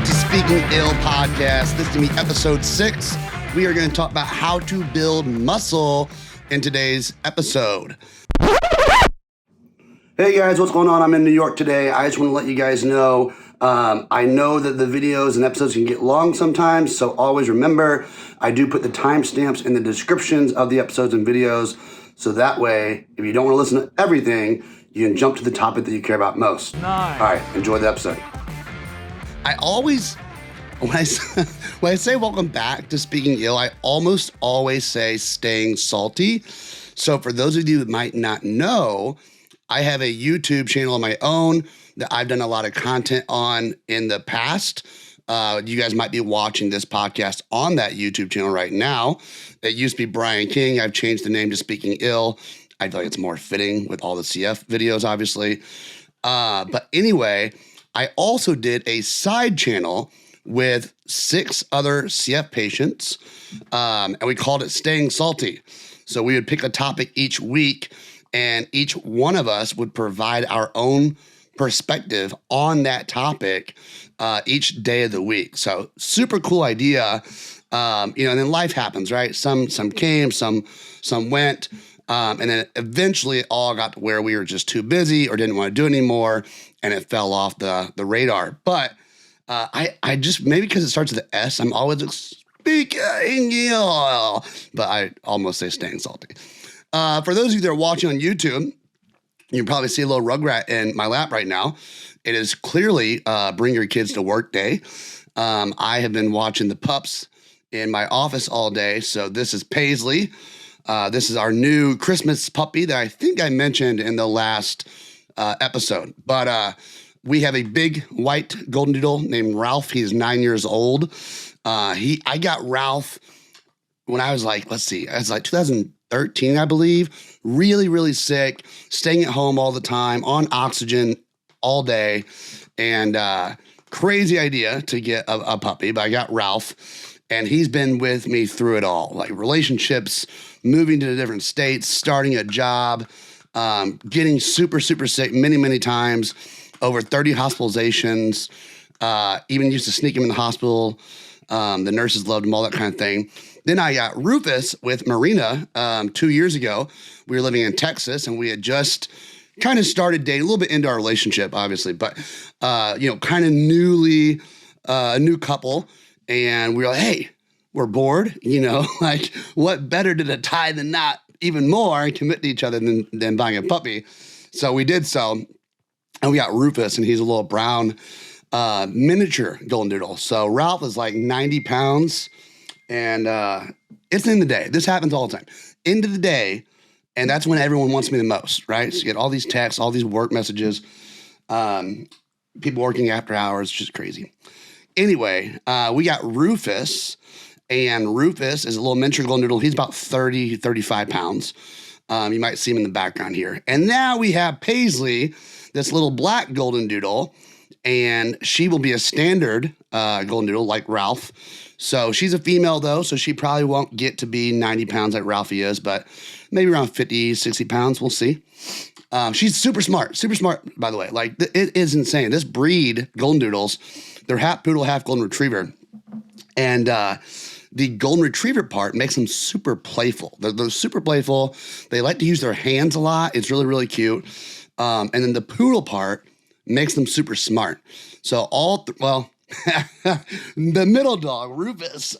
to Speaking Ill podcast. This is going to be episode 6. We are going to talk about how to build muscle in today's episode. Hey guys, what's going on? I'm in New York today. I just want to let you guys know, I know that the videos and episodes can get long sometimes, so always remember, I do put the timestamps in the descriptions of the episodes and videos, so that way, if you don't want to listen to everything, you can jump to the topic that you care about most. Nice. All right, enjoy the episode. I always, when I say welcome back to Speaking Ill, I almost always say staying salty. So for those of you that might not know, I have a YouTube channel of my own that I've done a lot of content on in the past. You guys might be watching this podcast on that YouTube channel right now. It used to be Brian King. I've changed the name to Speaking Ill. I feel like it's more fitting with all the CF videos, obviously. But anyway, I also did a side channel with 6 other CF patients, and we called it Staying Salty. So we would pick a topic each week, and each one of us would provide our own perspective on that topic each day of the week. So super cool idea. And then life happens, right? Some came, some went. And then eventually it all got to where we were just too busy or didn't want to do it anymore, and it fell off the radar. But I just, maybe because it starts with the S, I'm always speaking ill, but I almost say staying salty. For those of you that are watching on YouTube, you can probably see a little rugrat in my lap right now. It is clearly bring your kids to work day. I have been watching the Pups in my office all day. So this is Paisley. This is our new Christmas puppy that I think I mentioned in the last episode. But we have a big white golden doodle named Ralph. He's 9 years old. I got Ralph when I was like, 2013, I believe. Really, really sick, staying at home all the time, on oxygen all day. And crazy idea to get a puppy, but I got Ralph. And he's been with me through it all, like relationships, moving to different states, starting a job, getting super, super sick many, many times, over 30 hospitalizations, even used to sneak him in the hospital. The nurses loved him, all that kind of thing. Then I got Rufus with Marina 2 years ago. We were living in Texas, and we had just kind of started dating, a little bit into our relationship, obviously, but, kind of newly, a new couple. And we were like, hey, we're bored, like what better to tie the knot even more and commit to each other than buying a puppy. So we did so, and we got Rufus, and he's a little brown miniature golden doodle. So Ralph is like 90 pounds, and it's in the day. This happens all the time. End of the day, and that's when everyone wants me the most, right? So you get all these texts, all these work messages, people working after hours, just crazy. Anyway, we got Rufus, and Rufus is a little miniature golden doodle. He's about 30, 35 pounds. You might see him in the background here. And now we have Paisley, this little black golden doodle, and she will be a standard golden doodle like Ralph. So she's a female though, so she probably won't get to be 90 pounds like Ralphie is, but maybe around 50, 60 pounds. We'll see. She's super smart, by the way. Like it is insane. This breed, golden doodles, they're half poodle, half golden retriever. And the golden retriever part makes them super playful. They're super playful. They like to use their hands a lot. It's really, really cute. And then the poodle part makes them super smart. So the middle dog, Rufus,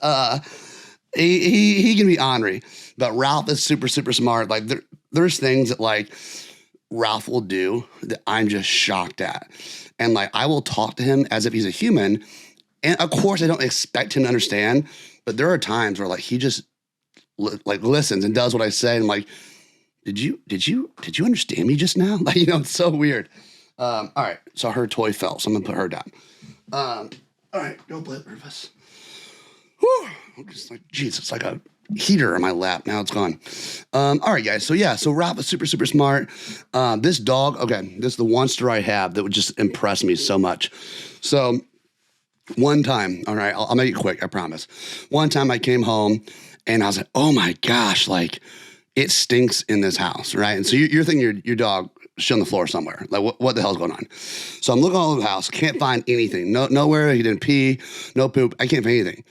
he can be ornery, but Ralph is super, super smart. Like there's things that like Ralph will do that I'm just shocked at. And like, I will talk to him as if he's a human. And of course I don't expect him to understand, but there are times where like, he just like listens and does what I say. And I'm like, did you understand me just now? Like, it's so weird. All right. So her toy fell, so I'm gonna put her down. All right, go play with Rufus. Whew. I'm just like, geez, it's like a heater in my lap. Now it's gone. All right, guys. So Ralph is super, super smart. This dog, okay, this is the one story I have that would just impress me so much. So one time, all right, I'll make it quick, I promise. One time I came home and I was like, oh my gosh, like it stinks in this house, right? And so you're thinking your dog shit on the floor somewhere. Like, what the hell's going on? So I'm looking all over the house. Can't find anything. Nowhere. He didn't pee. No poop. I can't find anything.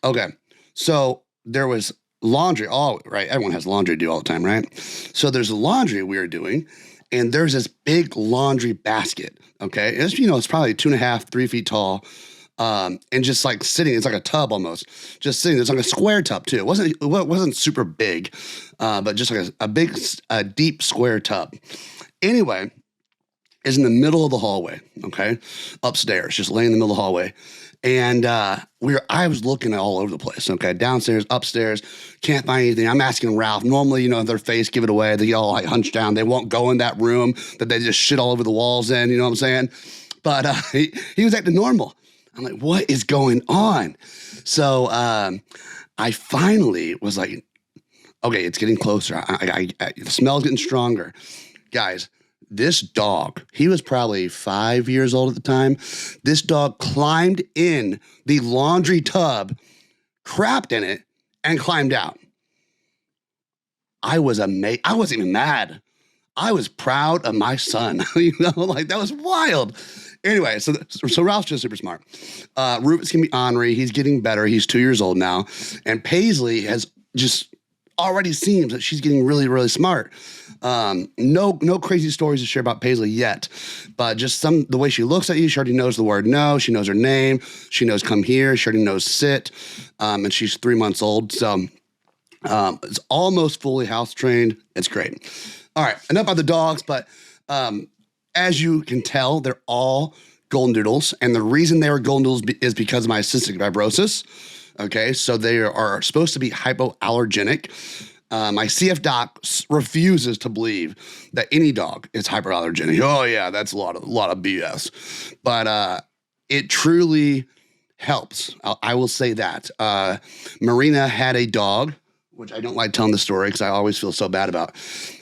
Okay. So there was laundry. Oh, right. Everyone has laundry to do all the time, right? So there's laundry we were doing, and there's this big laundry basket. Okay. It's, it's probably 2.5, 3 feet tall. And just like sitting, it's like a tub almost, just sitting. It's like a square tub too. It wasn't super big, but just like a big, deep square tub. Anyway, is in the middle of the hallway. Okay, upstairs, just laying in the middle of the hallway, and I was looking all over the place. Okay, downstairs, upstairs, can't find anything. I'm asking Ralph. Normally, their face give it away. They all like hunch down. They won't go in that room that they just shit all over the walls in. You know what I'm saying? But he was acting normal. I'm like, what is going on? So I finally was like, okay, it's getting closer. The smell's getting stronger. Guys, this dog, he was probably 5 years old at the time. This dog climbed in the laundry tub, crapped in it, and climbed out. I was amazed. I wasn't even mad. I was proud of my son. Like that was wild. Anyway, so Ralph's just super smart. Rufus can be ornery. He's getting better. He's 2 years old now. And Paisley has just already seems that she's getting really, really smart. No crazy stories to share about Paisley yet, but just the way she looks at you, she already knows the word no. She knows her name. She knows come here. She already knows sit. And she's 3 months old. So it's almost fully house trained. It's great. All right, enough about the dogs, but as you can tell, they're all golden doodles. And the reason they were golden doodles is because of my cystic fibrosis. Okay, so they are supposed to be hypoallergenic. My CF doc refuses to believe that any dog is hyperallergenic. Oh yeah, that's a lot of BS. But it truly helps. I will say that. Marina had a dog, which I don't like telling the story because I always feel so bad about.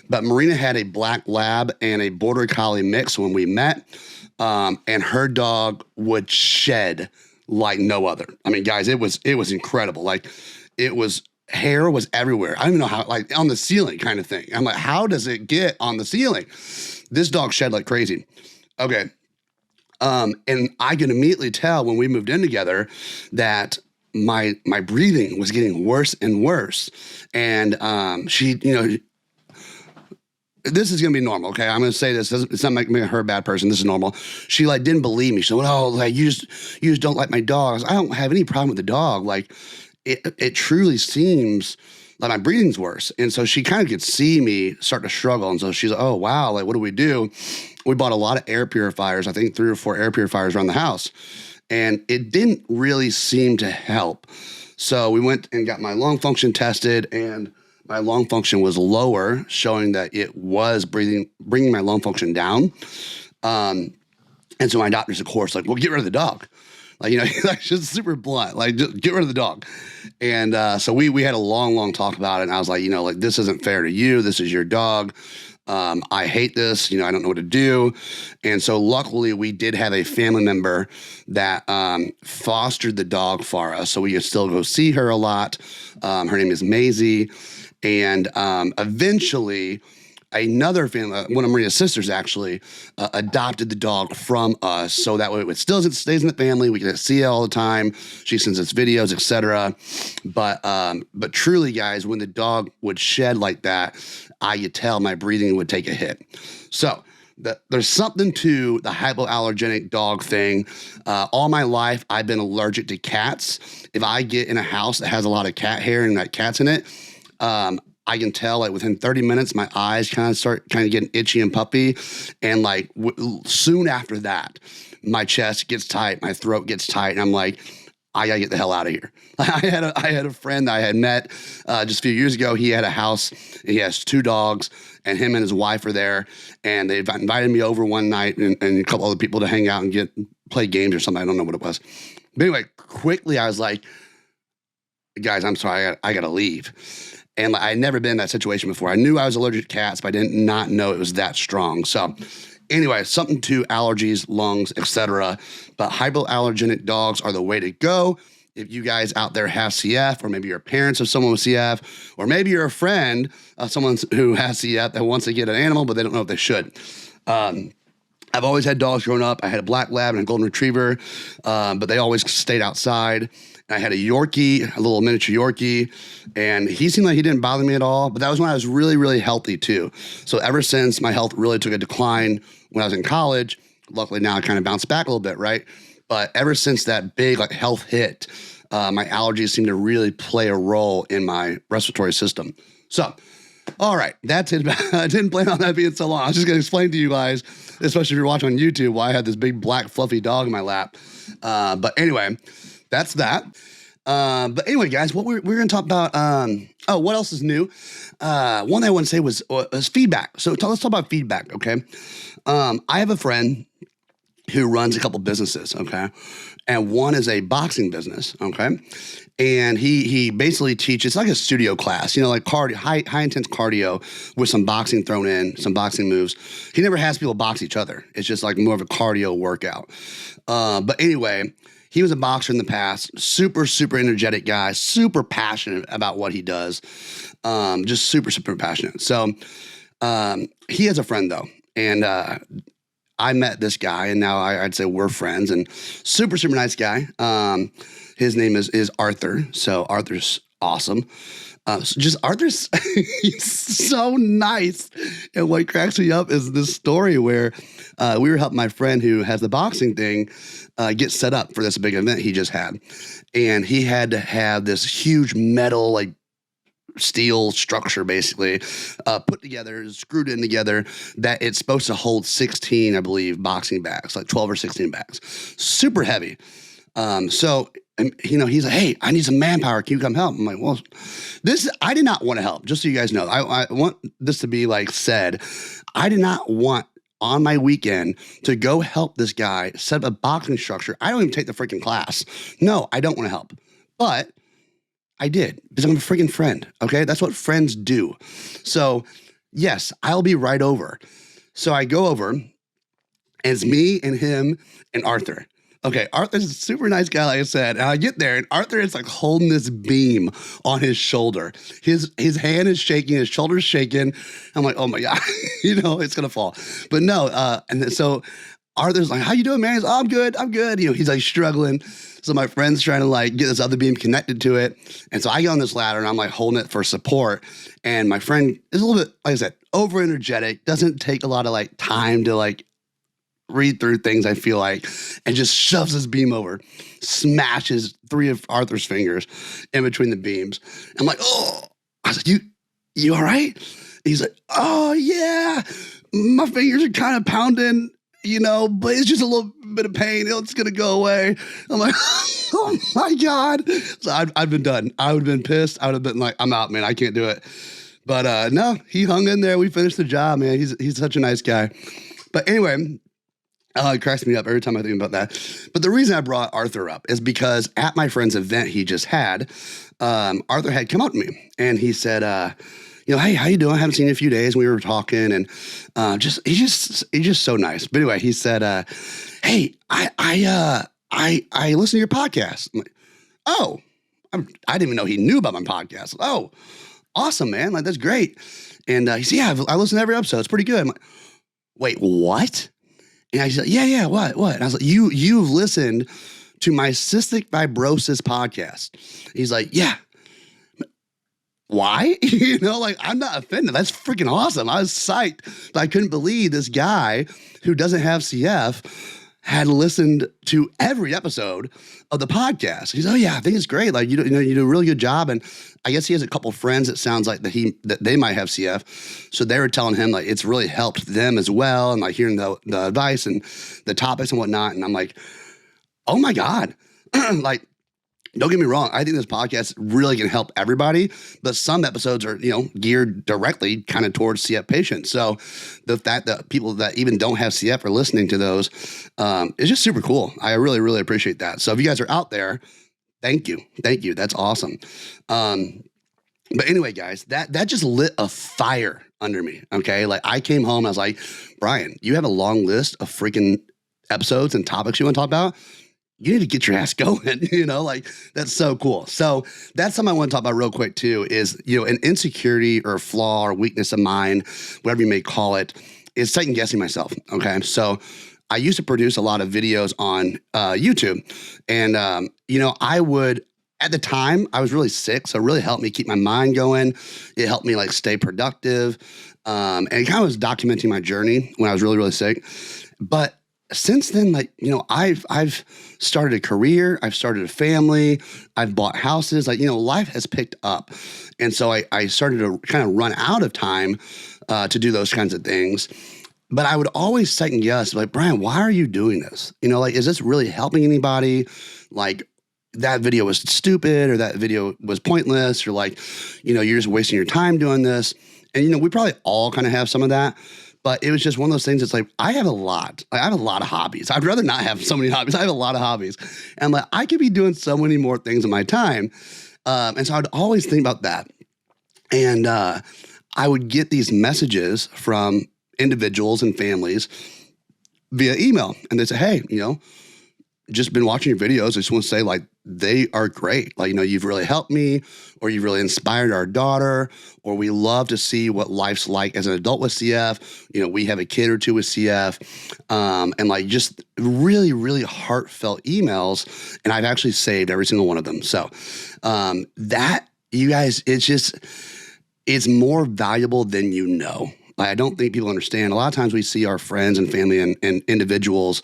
But Marina had a black lab and a border collie mix when we met, and her dog would shed like no other. I mean, guys, it was incredible. Like, hair was everywhere. I don't even know how, like on the ceiling kind of thing. I'm like, how does it get on the ceiling? This dog shed like crazy. Okay. And I could immediately tell when we moved in together that my breathing was getting worse and worse. And she, this is going to be normal, okay? I'm going to say this. It's not making her a bad person. This is normal. She, didn't believe me. She said, well, like, you just don't like my dog. I don't have any problem with the dog. Like, it truly seems like my breathing's worse. And so she kind of could see me start to struggle. And so she's like, oh, wow, like, what do we do? We bought a lot of air purifiers, I think 3 or 4 air purifiers around the house. And it didn't really seem to help. So we went and got my lung function tested, and my lung function was lower, showing that it was bringing my lung function down. And so my doctor's, of course, like, well, get rid of the dog. Like, like, just super blunt, like, just get rid of the dog. And so we had a long talk about it. And I was like, like, this isn't fair to you. This is your dog. I hate this. I don't know what to do. And so luckily we did have a family member that fostered the dog for us. So we could still go see her a lot. Her name is Maisie. And eventually another family, one of Maria's sisters actually, adopted the dog from us. So that way it still stays in the family. We can see it all the time. She sends us videos, etc. But truly, guys, when the dog would shed like that, I could tell my breathing would take a hit. So there's something to the hypoallergenic dog thing. All my life, I've been allergic to cats. If I get in a house that has a lot of cat hair and that cat's in it, I can tell, like, within 30 minutes, my eyes kind of getting itchy and puffy. And like soon after that, my chest gets tight, my throat gets tight. And I'm like, I gotta get the hell out of here. I had a friend that I had met just a few years ago. He had a house, and he has 2 dogs, and him and his wife are there. And they invited me over one night and a couple other people to hang out and play games or something. I don't know what it was. But anyway, quickly, I was like, guys, I'm sorry, I gotta leave. And I had never been in that situation before. I knew I was allergic to cats, but I did not know it was that strong. So anyway, something to allergies, lungs, etc. But hypoallergenic dogs are the way to go. If you guys out there have CF, or maybe you're parents of someone with CF, or maybe you're a friend of someone who has CF that wants to get an animal, but they don't know if they should. I've always had dogs growing up. I had a black lab and a golden retriever, but they always stayed outside. I had a Yorkie, a little miniature Yorkie, and he seemed like he didn't bother me at all. But that was when I was really, really healthy too. So ever since, my health really took a decline when I was in college. Luckily now I kind of bounced back a little bit, right? But ever since that big like health hit, my allergies seem to really play a role in my respiratory system. So, all right, that's it. I didn't plan on that being so long. I was just going to explain to you guys, especially if you're watching on YouTube, why I had this big black fluffy dog in my lap. But anyway, that's that. But anyway, guys, what we're going to talk about, what else is new? One thing I want to say was feedback. So let's talk about feedback, okay? I have a friend who runs a couple businesses, okay? And one is a boxing business, okay? And he basically teaches like a studio class, you know, like cardio, high intense cardio with some boxing thrown in, some boxing moves. He never has people box each other. It's just like more of a cardio workout. But anyway, he was a boxer in the past, super, super energetic guy, super passionate about what he does. Just super, super passionate. So he has a friend though. And I met this guy, and now I'd say we're friends, and super, super nice guy. His name is Arthur. So Arthur's awesome. Arthur's he's so nice. And what cracks me up is this story where we were helping my friend who has the boxing thing get set up for this big event he just had. And he had to have this huge metal, like, steel structure basically put together, screwed in together, that it's supposed to hold 16, I believe, boxing bags, like 12 or 16 bags. Super heavy. So, you know, he's like, hey, I need some manpower. Can you come help? I'm like, well, I did not want to help. Just so you guys know, I want this to be like said. I did not want on my weekend to go help this guy set up a boxing structure. I don't even take the freaking class. No, I don't want to help. But I did, because I'm a freaking friend, okay? That's what friends do. So, yes, I'll be right over. So I go over, and it's me and him and Arthur. Okay, Arthur's a super nice guy, like I said, and I get there, and Arthur is like holding this beam on his shoulder. His hand is shaking, his shoulder's shaking. I'm like, oh my God, you know, it's gonna fall. But no, and then, so Arthur's like, how you doing, man? He's, oh, I'm good. You know, he's like struggling. So my friend's trying to like get this other beam connected to it. And so I get on this ladder and I'm like holding it for support. And my friend is a little bit, like I said, over energetic, doesn't take a lot of like time to like read through things, I feel like, and just shoves his beam over, smashes 3 of Arthur's fingers in between the beams. I'm like, oh, I was like, you all right? He's like, oh yeah, my fingers are kind of pounding, you know, but it's just a little bit of pain. It's going to go away. I'm like, oh my God. So I've been done. I would have been pissed. I would have been like, I'm out, man. I can't do it. But no, he hung in there. We finished the job, man. He's such a nice guy. But anyway, it cracks me up every time I think about that. But the reason I brought Arthur up is because at my friend's event he just had, Arthur had come up to me and he said, you know, hey, how you doing? I haven't seen you in a few days. We were talking, and he's just so nice. But anyway, he said, hey, I listen to your podcast. I'm like, oh, I didn't even know he knew about my podcast. Oh, awesome, man. Like, that's great. And he said, yeah, I listen to every episode. It's pretty good. I'm like, wait, what? And I said, yeah, what? And I was like, you've listened to my cystic fibrosis podcast. He's like, yeah. Why? You know, like, I'm not offended. That's freaking awesome. I was psyched. But I couldn't believe this guy who doesn't have CF had listened to every episode of the podcast. He's, oh yeah, I think it's great. Like, you know, you do a really good job. And I guess he has a couple friends that sounds like that they might have CF. So they were telling him like it's really helped them as well. And like hearing the advice and the topics and whatnot. And I'm like, oh my God. Like, don't get me wrong. I think this podcast really can help everybody, but some episodes are, you know, geared directly kind of towards CF patients. So the fact that people that even don't have CF are listening to those is just super cool. I really, really appreciate that. So if you guys are out there, thank you. That's awesome. But anyway, guys, that just lit a fire under me. Okay. Like, I came home, I was like, Brian, you have a long list of freaking episodes and topics you want to talk about. You need to get your ass going, you know, like, that's so cool. So that's something I want to talk about real quick too, is, you know, an insecurity or flaw or weakness of mine, whatever you may call it, is second guessing myself. Okay. So I used to produce a lot of videos on YouTube, and, you know, I would, at the time I was really sick. So it really helped me keep my mind going. It helped me like stay productive. And it kind of was documenting my journey when I was really, really sick. But since then, like, you know, I've started a career, I've started a family, I've bought houses, like, you know, life has picked up. And so I started to kind of run out of time to do those kinds of things. But I would always second guess, like, Brian, why are you doing this? You know, like, is this really helping anybody? Like, that video was stupid, or that video was pointless, or like, you know, you're just wasting your time doing this. And, you know, we probably all kind of have some of that. But it was just one of those things. It's like, I have a lot of hobbies. I'd rather not have so many hobbies. I have a lot of hobbies. And like, I could be doing so many more things in my time. And so I'd always think about that. And I would get these messages from individuals and families via email. And they say, hey, you know, just been watching your videos. I just want to say, like, they are great. Like, you know, you've really helped me, or you've really inspired our daughter, or we love to see what life's like as an adult with CF. You know, we have a kid or two with CF, and like just really, really heartfelt emails. And I've actually saved every single one of them. So that, you guys, it's more valuable than you know. I don't think people understand. A lot of times we see our friends and family and individuals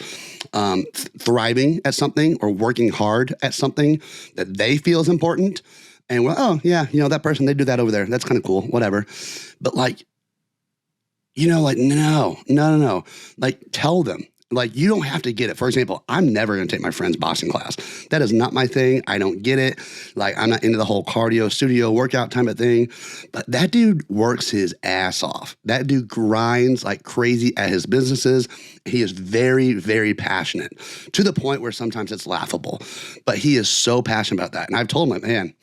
thriving at something or working hard at something that they feel is important. And we're, oh, yeah, you know, that person, they do that over there. That's kind of cool, whatever. But like, you know, like, no. Like, tell them. Like, you don't have to get it. For example, I'm never going to take my friend's boxing class. That is not my thing. I don't get it. Like, I'm not into the whole cardio studio workout type of thing. But that dude works his ass off. That dude grinds like crazy at his businesses. He is very, very passionate, to the point where sometimes it's laughable. But he is so passionate about that. And I've told him, like, man,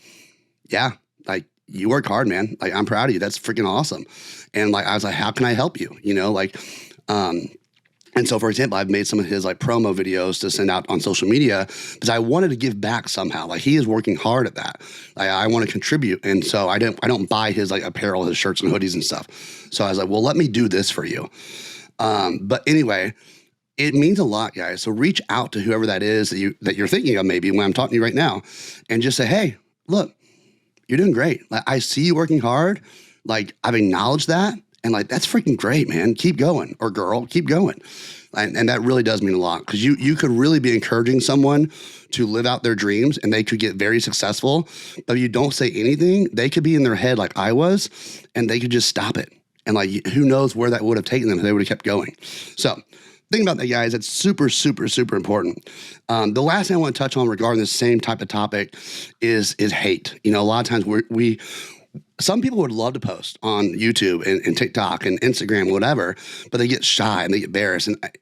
yeah, like, you work hard, man. Like, I'm proud of you. That's freaking awesome. And like, I was like, how can I help you? You know, like, and so, for example, I've made some of his like promo videos to send out on social media because I wanted to give back somehow. Like, he is working hard at that. Like, I want to contribute. And so I don't buy his like apparel, his shirts and hoodies and stuff. So I was like, well, let me do this for you. But anyway, it means a lot, guys. So reach out to whoever that is that you're thinking of, maybe when I'm talking to you right now, and just say, hey, look, you're doing great. Like, I see you working hard. Like, I've acknowledged that. And like, that's freaking great, man. Keep going, or girl, keep going. And that really does mean a lot, because you could really be encouraging someone to live out their dreams, and they could get very successful. But if you don't say anything, they could be in their head like I was, and they could just stop it. And like, who knows where that would have taken them if they would have kept going. So think about that, guys. It's super, super, super important. The last thing I want to touch on regarding the same type of topic is hate. You know, a lot of times some people would love to post on YouTube and TikTok and Instagram, whatever, but they get shy and they get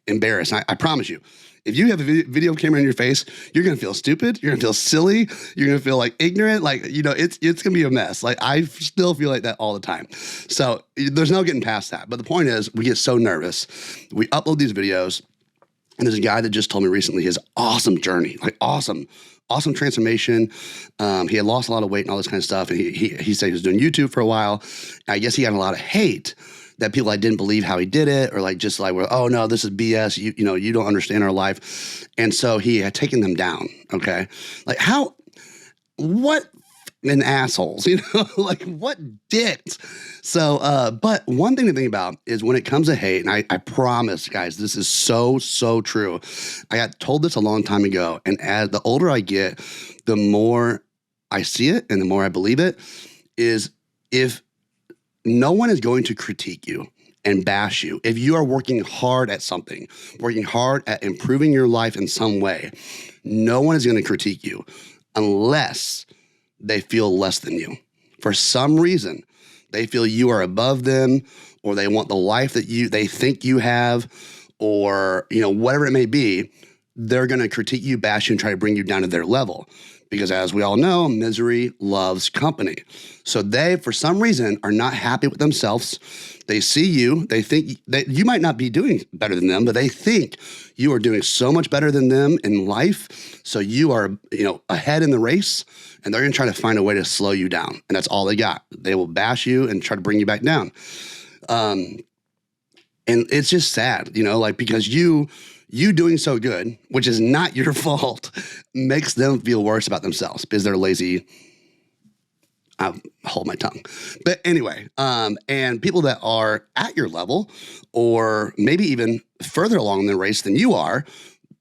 embarrassed. I promise you, if you have a video camera in your face, you're going to feel stupid. You're going to feel silly. You're going to feel like ignorant. Like, you know, it's going to be a mess. Like, I still feel like that all the time. So there's no getting past that. But the point is, we get so nervous. We upload these videos, and there's a guy that just told me recently his awesome journey, like awesome transformation. He had lost a lot of weight and all this kind of stuff. And he said he was doing YouTube for a while. I guess he got a lot of hate that people like didn't believe how he did it, or like, just like, well, oh no, this is BS. You know, you don't understand our life. And so he had taken them down. Okay. Like, what an assholes, you know, like, what dicks. So, but one thing to think about is when it comes to hate, and I promise, guys, this is so, so true. I got told this a long time ago, and as the older I get, the more I see it and the more I believe it, is if no one is going to critique you and bash you, if you are working hard at something, working hard at improving your life in some way, no one is going to critique you unless they feel less than you. For some reason, they feel you are above them, or they want the life that they think you have, or, you know, whatever it may be. They're going to critique you, bash you, and try to bring you down to their level. Because as we all know, misery loves company. So they, for some reason, are not happy with themselves. They see you. They think that you might not be doing better than them, but they think you are doing so much better than them in life. So you are, you know, ahead in the race, and they're going to try to find a way to slow you down. And that's all they got. They will bash you and try to bring you back down. And it's just sad, like because you doing so good, which is not your fault, makes them feel worse about themselves because they're lazy. I'll hold my tongue. But anyway, and people that are at your level or maybe even further along in the race than you are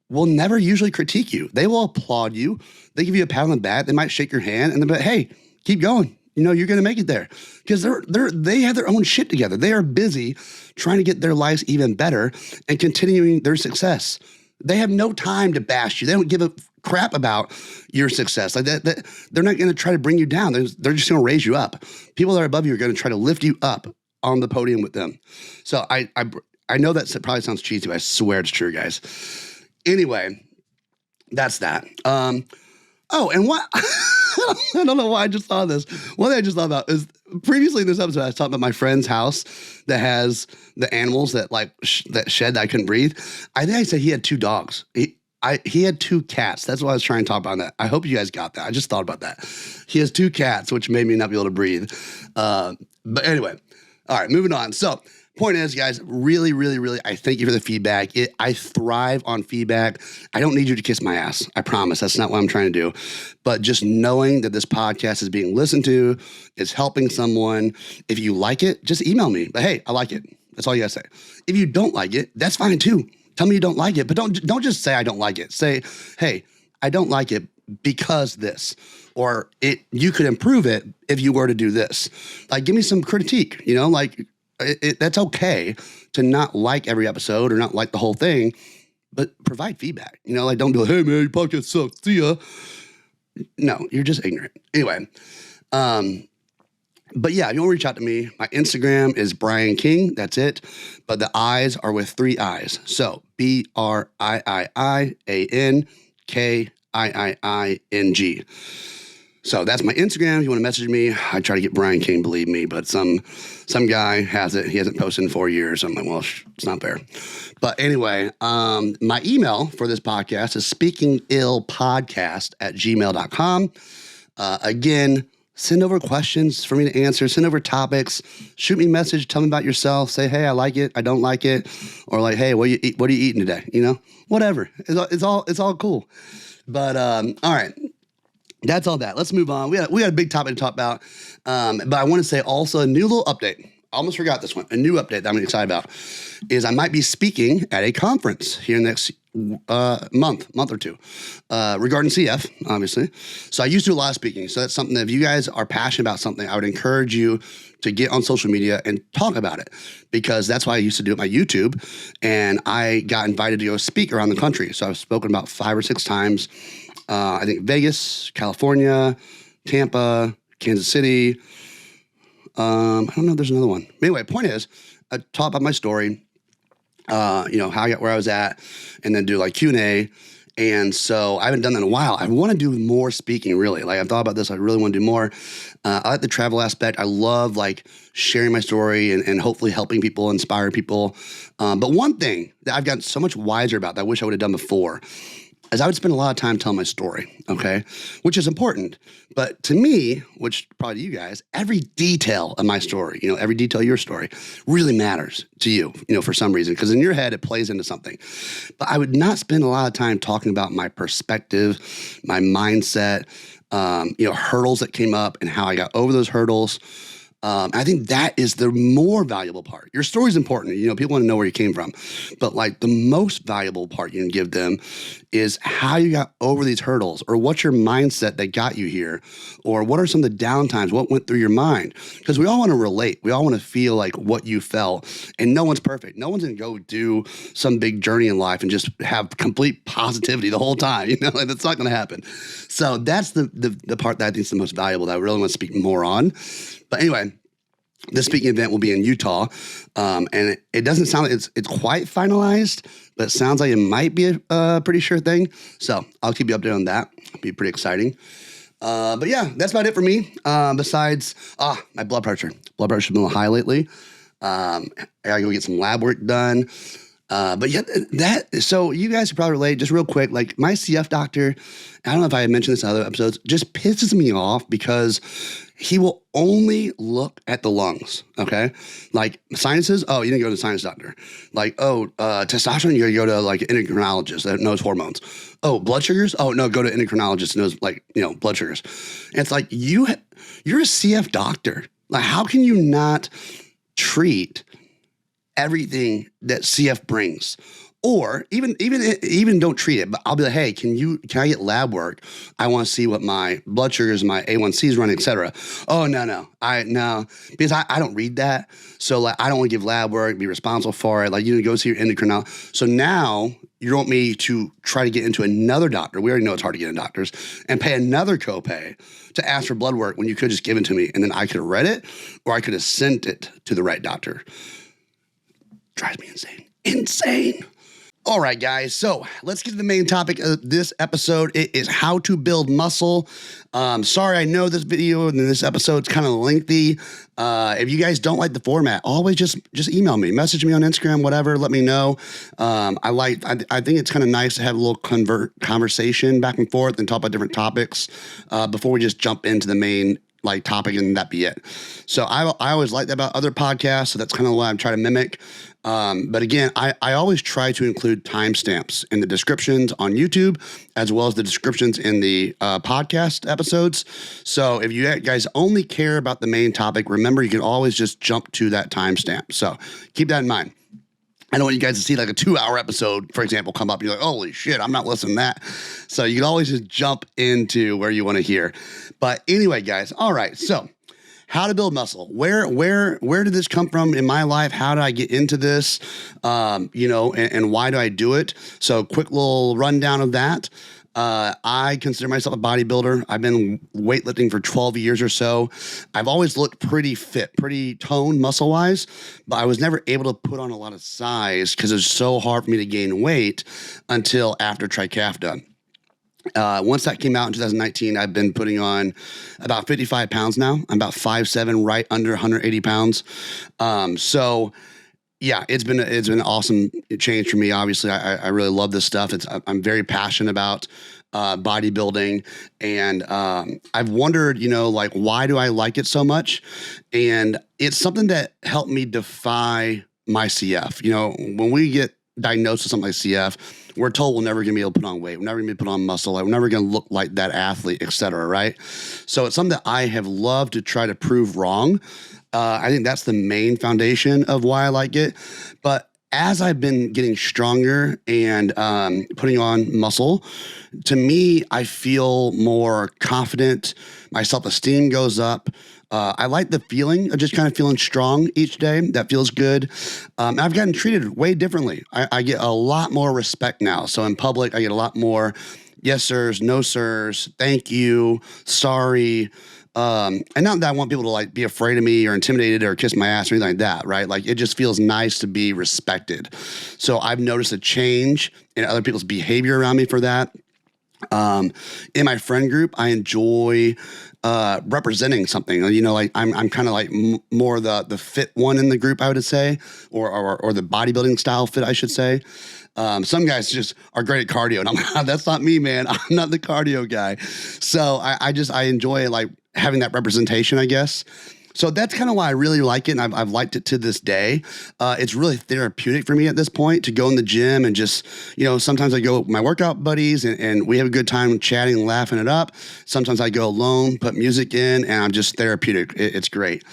will never usually critique you. They will applaud you. They give you a pat on the back. They might shake your hand and they'll be like, hey, keep going. You're going to make it there because they have their own shit together. They are busy trying to get their lives even better and continuing their success. They have no time to bash you. They don't give a crap about your success. Like that they're not going to try to bring you down. They're just going to raise you up. People that are above you are going to try to lift you up on the podium with them. So I know that probably sounds cheesy, but I swear it's true, guys. Anyway, that's that. Oh, and what? I don't know why I just thought of this. One thing I just thought about is previously in this episode, I was talking about my friend's house that has the animals that that shed that I couldn't breathe. I think I said he had 2 dogs. He had 2 cats. That's what I was trying to talk about. That. I hope you guys got that. I just thought about that. He has 2 cats, which made me not be able to breathe. But anyway, all right, moving on. So point is, guys, really, really, really, I thank you for the feedback. I thrive on feedback. I don't need you to kiss my ass. I promise. That's not what I'm trying to do. But just knowing that this podcast is being listened to, is helping someone. If you like it, just email me. But hey, I like it. That's all you gotta say. If you don't like it, that's fine too. Tell me you don't like it, but don't just say I don't like it. Say, hey, I don't like it because this, or you could improve it if you were to do this. Like, give me some critique. That's okay to not like every episode or not like the whole thing, but provide feedback. Don't be like, hey man, your podcast sucks. See ya. No, you're just ignorant. Anyway, but yeah, if you want to reach out to me, my Instagram is Brian King. That's it. But the I's are with 3 I's. So BrianKiiing. So that's my Instagram. If you want to message me, I try to get Brian King, believe me, but some guy has it. He hasn't posted in 4 years. I'm like, well, it's not fair. But anyway, my email for this podcast is speakingillpodcast@gmail.com. Again, send over questions for me to answer. Send over topics. Shoot me a message. Tell me about yourself. Say, hey, I like it. I don't like it. Or like, hey, what are you eating today? Whatever. It's all cool. But all right. That's all that. Let's move on. We got a big topic to talk about. But I want to say also a new little update. I almost forgot this one. A new update that I'm excited about is I might be speaking at a conference here next month or two, regarding CF, obviously. So I used to do a lot of speaking. So that's something that if you guys are passionate about something, I would encourage you to get on social media and talk about it, because that's why I used to do it on my YouTube. And I got invited to go speak around the country. So I've spoken about 5 or 6 times. I think Vegas, California, Tampa, Kansas City. I don't know if there's another one. But anyway, point is, I talk about my story, how I got where I was at, and then do like Q&A. And so I haven't done that in a while. I want to do more speaking, really. Like, I've thought about this. I really want to do more. I like the travel aspect. I love like sharing my story and hopefully helping people, inspiring people. But one thing that I've gotten so much wiser about that I wish I would have done before is I would spend a lot of time telling my story, okay? Which is important. But to me, which probably to you guys, every detail of my story, every detail of your story really matters to you, for some reason. Because in your head, it plays into something. But I would not spend a lot of time talking about my perspective, my mindset, hurdles that came up and how I got over those hurdles. I think that is the more valuable part. Your story is important. People want to know where you came from. But like the most valuable part you can give them is how you got over these hurdles, or what's your mindset that got you here, or what are some of the downtimes, what went through your mind. Because we all want to relate. We all want to feel like what you felt. And no one's perfect. No one's going to go do some big journey in life and just have complete positivity the whole time. Like, that's not going to happen. So that's the part that I think is the most valuable, that I really want to speak more on. But anyway, the speaking event will be in Utah, and it doesn't sound like it's quite finalized, but it sounds like it might be a pretty sure thing. So I'll keep you updated on that. It'll be pretty exciting. But yeah, that's about it for me. Besides, my blood pressure's been a little high lately. I gotta go get some lab work done. But yeah, so you guys can probably relate, just real quick, like my CF doctor, I don't know if I had mentioned this in other episodes, just pisses me off because he will only look at the lungs, okay? Like sinuses, oh, you didn't go to the sinus doctor. Like, testosterone, you gotta go to like an endocrinologist that knows hormones. Oh, blood sugars? Oh, no, go to an endocrinologist that knows like, blood sugars. And it's like, you're a CF doctor. Like, how can you not treat everything that CF brings? Or even don't treat it, but I'll be like, hey, can I get lab work? I want to see what my blood sugars, my A1C is running, et cetera. Oh, no, because I don't read that. So like, I don't want to give lab work, be responsible for it. Like, you go see your endocrinologist. So now you want me to try to get into another doctor. We already know it's hard to get in doctors and pay another copay to ask for blood work when you could just give it to me. And then I could have read it or I could have sent it to the right doctor. Drives me insane. All right, guys. So let's get to the main topic of this episode. It is how to build muscle. Sorry, I know this video and this episode's kind of lengthy. If you guys don't like the format, always just email me, message me on Instagram, whatever. Let me know. I think it's kind of nice to have a little conversation back and forth and talk about different topics before we just jump into the main topic and that be it. So I always like that about other podcasts. So that's kind of what I'm trying to mimic. But again, I always try to include timestamps in the descriptions on YouTube, as well as the descriptions in the podcast episodes. So if you guys only care about the main topic, remember, you can always just jump to that timestamp. So keep that in mind. I don't want you guys to see like a 2-hour episode, for example, come up. You're like, holy shit, I'm not listening to that. So you can always just jump into where you want to hear. But anyway, guys, all right. So how to build muscle. Where did this come from in my life? How did I get into this? And why do I do it? So quick little rundown of that. I consider myself a bodybuilder. I've been weightlifting for 12 years or so. I've always looked pretty fit, pretty toned muscle-wise, but I was never able to put on a lot of size because it was so hard for me to gain weight until after Trikafta. Once that came out in 2019, I've been putting on about 55 pounds now. I'm about 5'7", right under 180 pounds. Yeah, it's been an awesome change for me. Obviously, I really love this stuff. I'm very passionate about bodybuilding, and I've wondered, why do I like it so much? And it's something that helped me defy my CF. When we get diagnosed with something like CF, we're told we're never going to be able to put on weight. We're never going to be able to put on muscle. We're never going to look like that athlete, et cetera, right? So it's something that I have loved to try to prove wrong. I think that's the main foundation of why I like it. But as I've been getting stronger and putting on muscle, to me, I feel more confident. My self-esteem goes up. I like the feeling of just kind of feeling strong each day. That feels good. I've gotten treated way differently. I get a lot more respect now. So in public, I get a lot more yes, sirs, no, sirs, thank you, sorry. And not that I want people to be afraid of me or intimidated or kiss my ass or anything like that, right? It just feels nice to be respected. So I've noticed a change in other people's behavior around me for that. In my friend group, I enjoy representing something. I'm kind of more the fit one in the group, I would say, or the bodybuilding style fit, I should say. Some guys just are great at cardio, and I'm like, that's not me, man. I'm not the cardio guy. So I enjoy having that representation, I guess. So that's kind of why I really like it, and I've liked it to this day. It's really therapeutic for me at this point to go in the gym and just, sometimes I go with my workout buddies and we have a good time chatting and laughing it up. Sometimes I go alone, put music in, and I'm just therapeutic. It's great.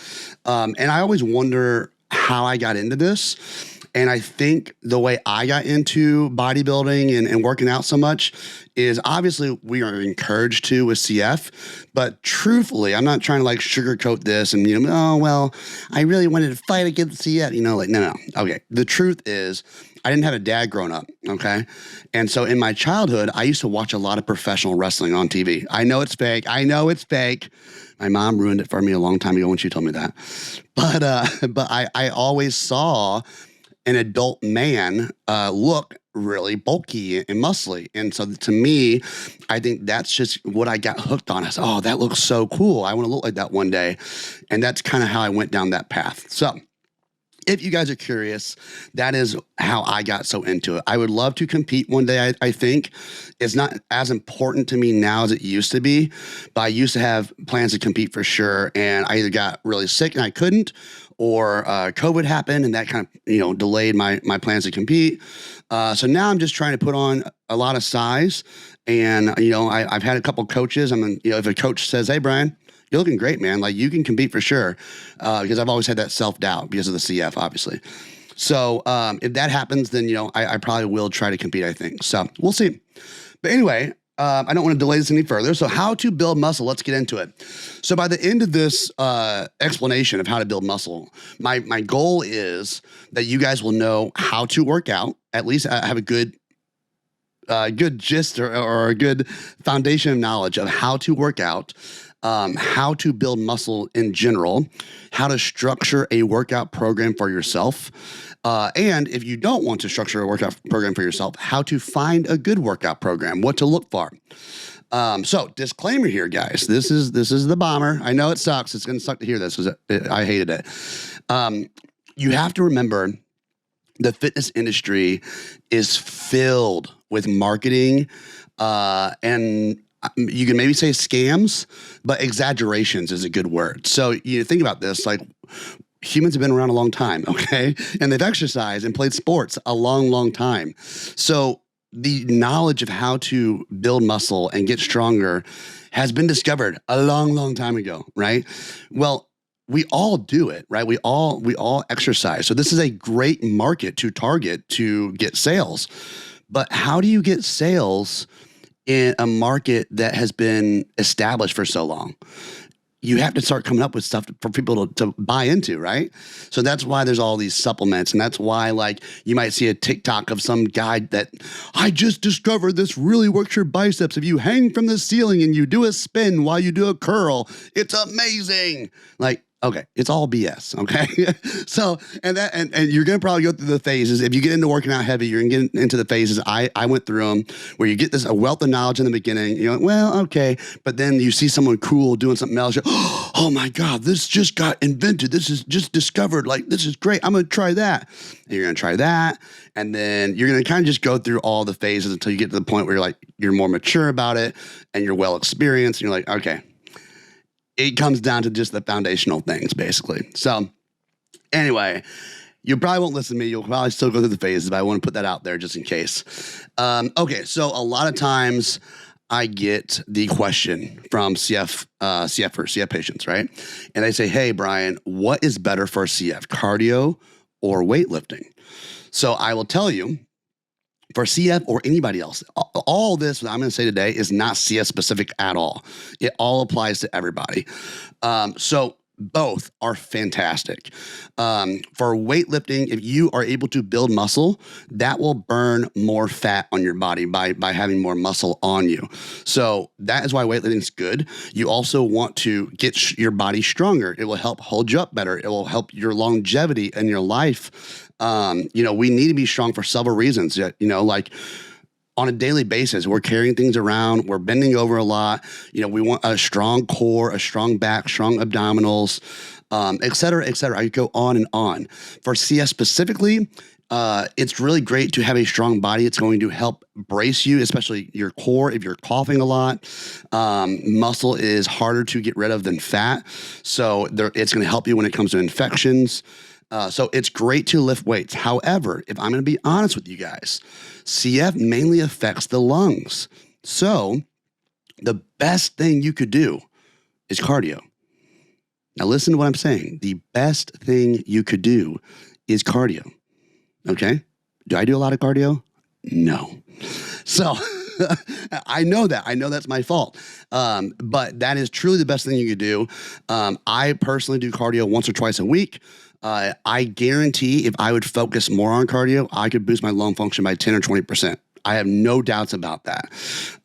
And I always wonder how I got into this. And I think the way I got into bodybuilding and working out so much is obviously we are encouraged to with CF, but truthfully, I'm not trying to sugarcoat this and, I really wanted to fight against CF, no. Okay. The truth is I didn't have a dad growing up. Okay. And so in my childhood, I used to watch a lot of professional wrestling on TV. I know it's fake. My mom ruined it for me a long time ago when she told me that. But I always saw an adult man look really bulky and muscly. And so to me, I think that's just what I got hooked on. I said, oh, that looks so cool. I want to look like that one day. And that's kind of how I went down that path. So if you guys are curious, that is how I got so into it. I would love to compete one day. I think it's not as important to me now as it used to be, but I used to have plans to compete for sure. And I either got really sick and I couldn't, or COVID happened and that kind of, delayed my plans to compete. So now I'm just trying to put on a lot of size. And, I've had a couple coaches. If a coach says, "Hey, Brian, you're looking great, man. Like, you can compete for sure." Because I've always had that self-doubt because of the CF, obviously. So if that happens, then, I probably will try to compete, I think. So we'll see. But anyway, I don't want to delay this any further. So how to build muscle, let's get into it. So by the end of this explanation of how to build muscle, my goal is that you guys will know how to work out, at least have a good gist or a good foundation of knowledge of how to work out, how to build muscle in general, how to structure a workout program for yourself. And if you don't want to structure a workout program for yourself, how to find a good workout program, what to look for. So disclaimer here, guys, this is the bomber. I know it sucks. It's going to suck to hear this because I hated it. You have to remember the fitness industry is filled with marketing, and you can maybe say scams, but exaggerations is a good word. So you think about this, like, humans have been around a long time, okay? And they've exercised and played sports a long, long time. So the knowledge of how to build muscle and get stronger has been discovered a long, long time ago, right? Well, we all do it, right? We all exercise. So this is a great market to target to get sales. But how do you get sales in a market that has been established for so long? You have to start coming up with stuff for people to buy into, right? So that's why there's all these supplements. And that's why, like, you might see a TikTok of some guy that, "I just discovered this really works your biceps. If you hang from the ceiling and you do a spin while you do a curl, it's amazing." Like, okay, it's all BS, okay? So, and you're going to probably go through the phases. If you get into working out heavy, you're going to get into the phases. I went through them where you get a wealth of knowledge in the beginning. You're like, well, okay. But then you see someone cool doing something else. You're, "Oh my God, this just got invented. This is just discovered. Like, this is great. I'm going to try that." And you're going to try that. And then you're going to kind of just go through all the phases until you get to the point where you're more mature about it and you're well experienced. And you're like, okay. It comes down to just the foundational things, basically. So anyway, you probably won't listen to me. You'll probably still go through the phases, but I want to put that out there just in case. Okay, so a lot of times I get the question from CF patients, right? And they say, "Hey, Brian, what is better for CF, cardio or weightlifting?" So I will tell you, for CF or anybody else, all this that I'm going to say today is not CF specific at all. It all applies to everybody. So both are fantastic. For weightlifting, if you are able to build muscle, that will burn more fat on your body by having more muscle on you. So that is why weightlifting is good. You also want to get your body stronger. It will help hold you up better. It will help your longevity in your life. We need to be strong for several reasons. Like, on a daily basis, we're carrying things around, we're bending over a lot. We want a strong core, a strong back, strong abdominals, et cetera, et cetera. I could go on and on. For CS specifically, it's really great to have a strong body. It's going to help brace you, especially your core if you're coughing a lot. Muscle is harder to get rid of than fat. So it's going to help you when it comes to infections. So it's great to lift weights. However, if I'm going to be honest with you guys, CF mainly affects the lungs. So the best thing you could do is cardio. Now listen to what I'm saying. The best thing you could do is cardio. Okay? Do I do a lot of cardio? No. So I know that. I know that's my fault. But that is truly the best thing you could do. I personally do cardio once or twice a week. I guarantee if I would focus more on cardio, I could boost my lung function by 10 or 20%. I have no doubts about that.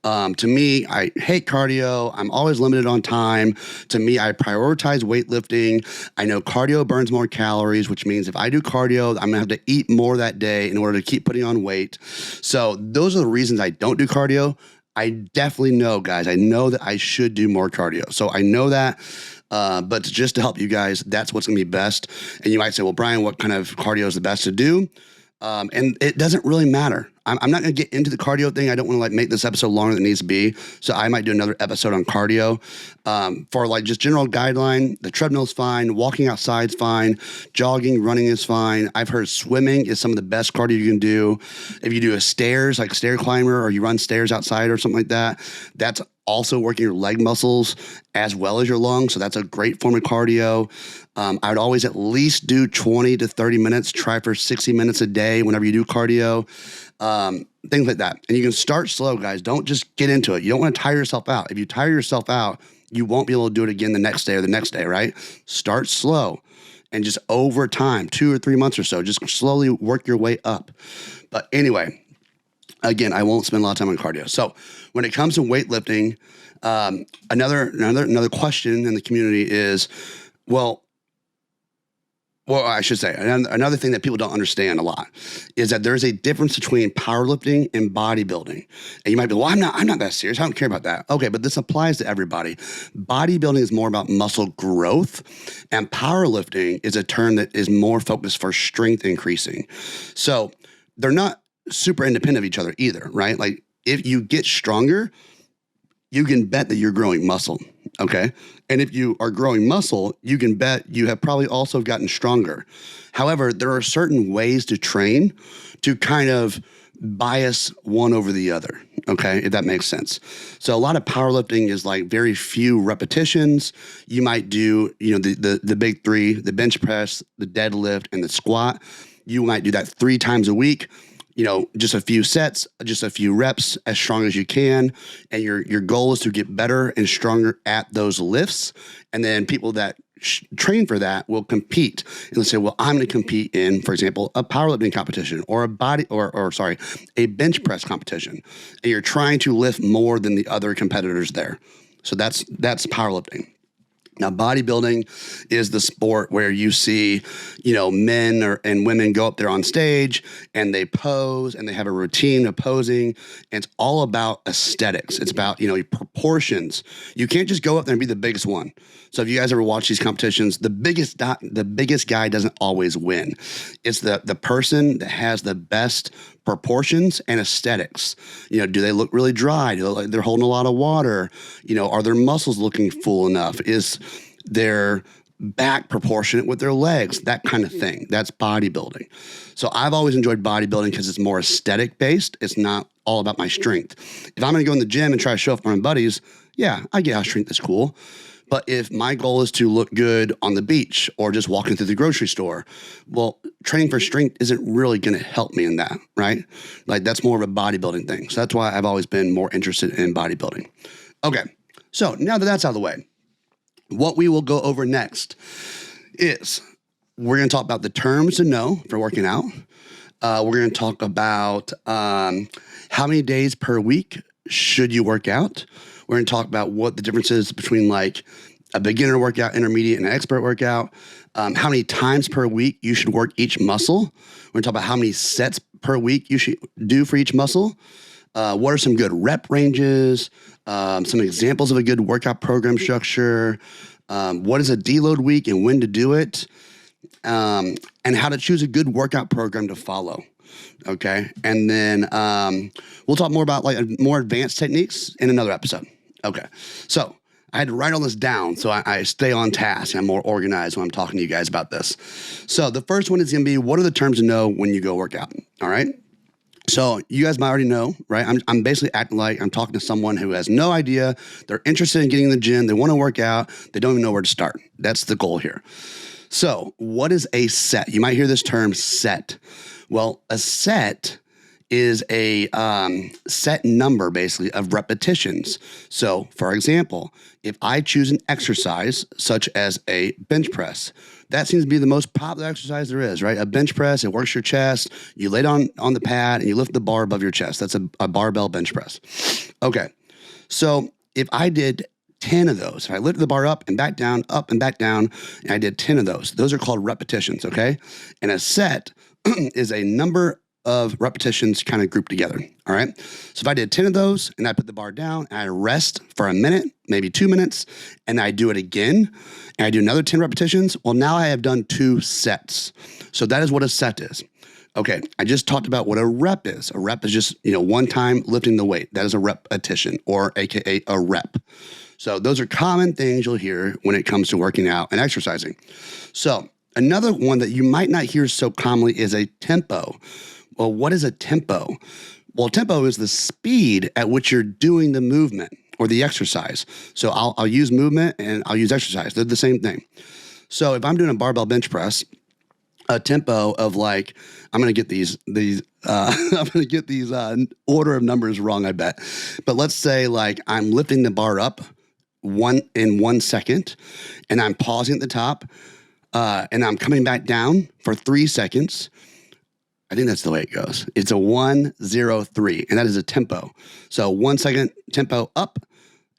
To me, I hate cardio. I'm always limited on time. To me, I prioritize weightlifting. I know cardio burns more calories, which means if I do cardio, I'm going to have to eat more that day in order to keep putting on weight. So those are the reasons I don't do cardio. I definitely know, guys, I know that I should do more cardio. So I know that. But just to help you guys, that's what's going to be best. And you might say, well, Brian, what kind of cardio is the best to do? And it doesn't really matter. I'm not going to get into the cardio thing. I don't want to like make this episode longer than it needs to be. So I might do another episode on cardio. For like just general guideline, the treadmill is fine. Walking outside is fine. Jogging, running is fine. I've heard swimming is some of the best cardio you can do. If you do a stairs, like stair climber, or you run stairs outside or something like that, that's also working your leg muscles as well as your lungs. So that's a great form of cardio. I would always at least do 20 to 30 minutes, try for 60 minutes a day whenever you do cardio, things like that. And you can start slow, guys. Don't just get into it. You don't want to tire yourself out. If you tire yourself out, you won't be able to do it again the next day or the next day, right? Start slow and just over time, 2 or 3 months or so, just slowly work your way up. But anyway, again, I won't spend a lot of time on cardio. So when it comes to weightlifting, another question in the community is, well, I should say, another thing that people don't understand a lot is that there's a difference between powerlifting and bodybuilding. And you might be, well, I'm not that serious. I don't care about that. Okay, but this applies to everybody. Bodybuilding is more about muscle growth, and powerlifting is a term that is more focused for strength increasing. So they're not super independent of each other either, right? Like if you get stronger, you can bet that you're growing muscle, okay? And if you are growing muscle, you can bet you have probably also gotten stronger. However, there are certain ways to train to kind of bias one over the other, okay? If that makes sense. So a lot of powerlifting is like very few repetitions. You might do, the big three, the bench press, the deadlift, and the squat. You might do that 3 times a week. Just a few sets, just a few reps, as strong as you can. And your goal is to get better and stronger at those lifts. And then people that train for that will compete. And they'll say, well, I'm going to compete in, for example, a powerlifting competition or a bench press competition. And you're trying to lift more than the other competitors there. So that's powerlifting. Now, bodybuilding is the sport where you see, men and women go up there on stage and they pose and they have a routine of posing. And it's all about aesthetics. It's about, proportions. You can't just go up there and be the biggest one. So if you guys ever watch these competitions, the biggest guy doesn't always win. It's the person that has the best proportions and aesthetics. Do they look really dry? Do they look like they're holding a lot of water? Are their muscles looking full enough? Is their back proportionate with their legs? That kind of thing. That's bodybuilding. So I've always enjoyed bodybuilding because it's more aesthetic based. It's not all about my strength. If I'm going to go in the gym and try to show off my buddies, yeah, I get how strength is cool. But if my goal is to look good on the beach or just walking through the grocery store, well, training for strength isn't really going to help me in that, right? Like that's more of a bodybuilding thing. So that's why I've always been more interested in bodybuilding. Okay, so now that that's out of the way, what we will go over next is we're going to talk about the terms to know for working out. We're going to talk about how many days per week should you work out. We're going to talk about what the difference is between like a beginner workout, intermediate, and an expert workout. How many times per week you should work each muscle. We're going to talk about how many sets per week you should do for each muscle. What are some good rep ranges? Some examples of a good workout program structure. What is a deload week and when to do it? And how to choose a good workout program to follow. Okay. And then we'll talk more about like more advanced techniques in another episode. Okay. So I had to write all this down so I stay on task and I'm more organized when I'm talking to you guys about this. So the first one is going to be, what are the terms to know when you go work out? All right. So you guys might already know, right? I'm basically acting like I'm talking to someone who has no idea. They're interested in getting in the gym. They want to work out. They don't even know where to start. That's the goal here. So what is a set? You might hear this term set. Well, a set is a set number, basically, of repetitions. So, for example, if I choose an exercise such as a bench press, that seems to be the most popular exercise there is, right? A bench press, it works your chest. You lay down on the pad and you lift the bar above your chest. That's a barbell bench press. Okay, so if I did 10 of those, if I lifted the bar up and back down, and I did 10 of those are called repetitions, okay? And a set is a number of repetitions kind of grouped together. All right. So if I did 10 of those and I put the bar down and I rest for a minute, maybe 2 minutes, and I do it again and I do another 10 repetitions, well, now I have done 2 sets. So that is what a set is. Okay. I just talked about what a rep is. A rep is just, one time lifting the weight. That is a repetition, or AKA a rep. So those are common things you'll hear when it comes to working out and exercising. So another one that you might not hear so commonly is a tempo. Well, what is a tempo? Well, tempo is the speed at which you're doing the movement or the exercise. So I'll use movement and I'll use exercise. They're the same thing. So if I'm doing a barbell bench press, a tempo of like, I'm going to get these I'm going to get these order of numbers wrong, I bet. But let's say like I'm lifting the bar up in 1 second and I'm pausing at the top and I'm coming back down for 3 seconds. I think that's the way it goes. It's a 1, 0, 3, and that is a tempo. So 1 second tempo up,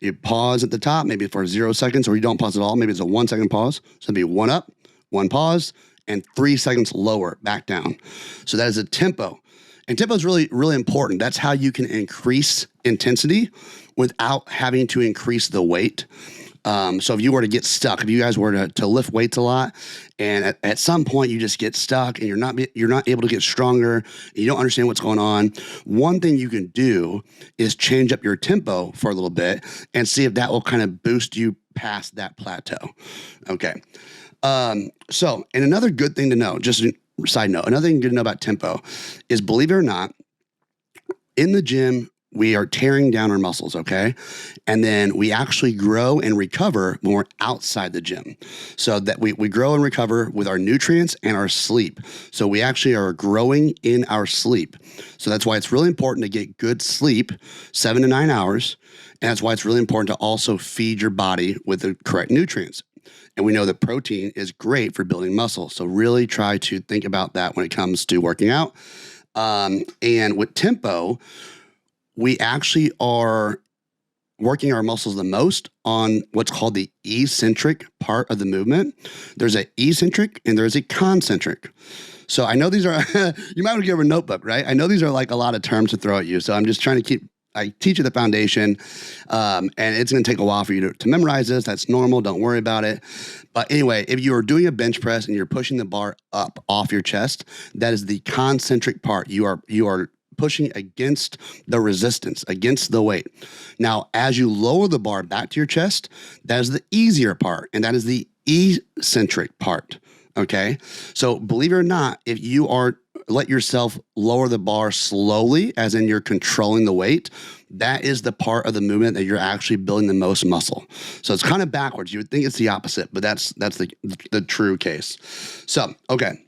you pause at the top, maybe for 0 seconds, or you don't pause at all. Maybe it's a 1 second pause. So it'd be 1 up, 1 pause, and 3 seconds lower, back down. So that is a tempo. And tempo is really, really important. That's how you can increase intensity without having to increase the weight. So if you were to get stuck, if you guys were to lift weights a lot, and at some point you just get stuck and you're not able to get stronger, you don't understand what's going on, one thing you can do is change up your tempo for a little bit and see if that will kind of boost you past that plateau. Okay. So, and another good thing to know, just a side note, another thing good to know about tempo is, believe it or not, in the gym, we are tearing down our muscles, okay? And then we actually grow and recover when we're outside the gym. So that we grow and recover with our nutrients and our sleep. So we actually are growing in our sleep. So that's why it's really important to get good sleep, 7 to 9 hours. And that's why it's really important to also feed your body with the correct nutrients. And we know that protein is great for building muscle. So really try to think about that when it comes to working out. And with tempo, we actually are working our muscles the most on what's called the eccentric part of the movement. There's an eccentric and there's a concentric. So I know these are, you might want to give a notebook, right? I know these are like a lot of terms to throw at you. So I'm just trying to I teach you the foundation, and it's going to take a while for you to memorize this. That's normal. Don't worry about it. But anyway, if you are doing a bench press and you're pushing the bar up off your chest, that is the concentric part. You are pushing against the resistance, against the weight. Now, as you lower the bar back to your chest, that is the easier part, and that is the eccentric part. Okay? So believe it or not, if you let yourself lower the bar slowly, as in you're controlling the weight, that is the part of the movement that you're actually building the most muscle. So it's kind of backwards. You would think it's the opposite, but that's the true case. So, okay.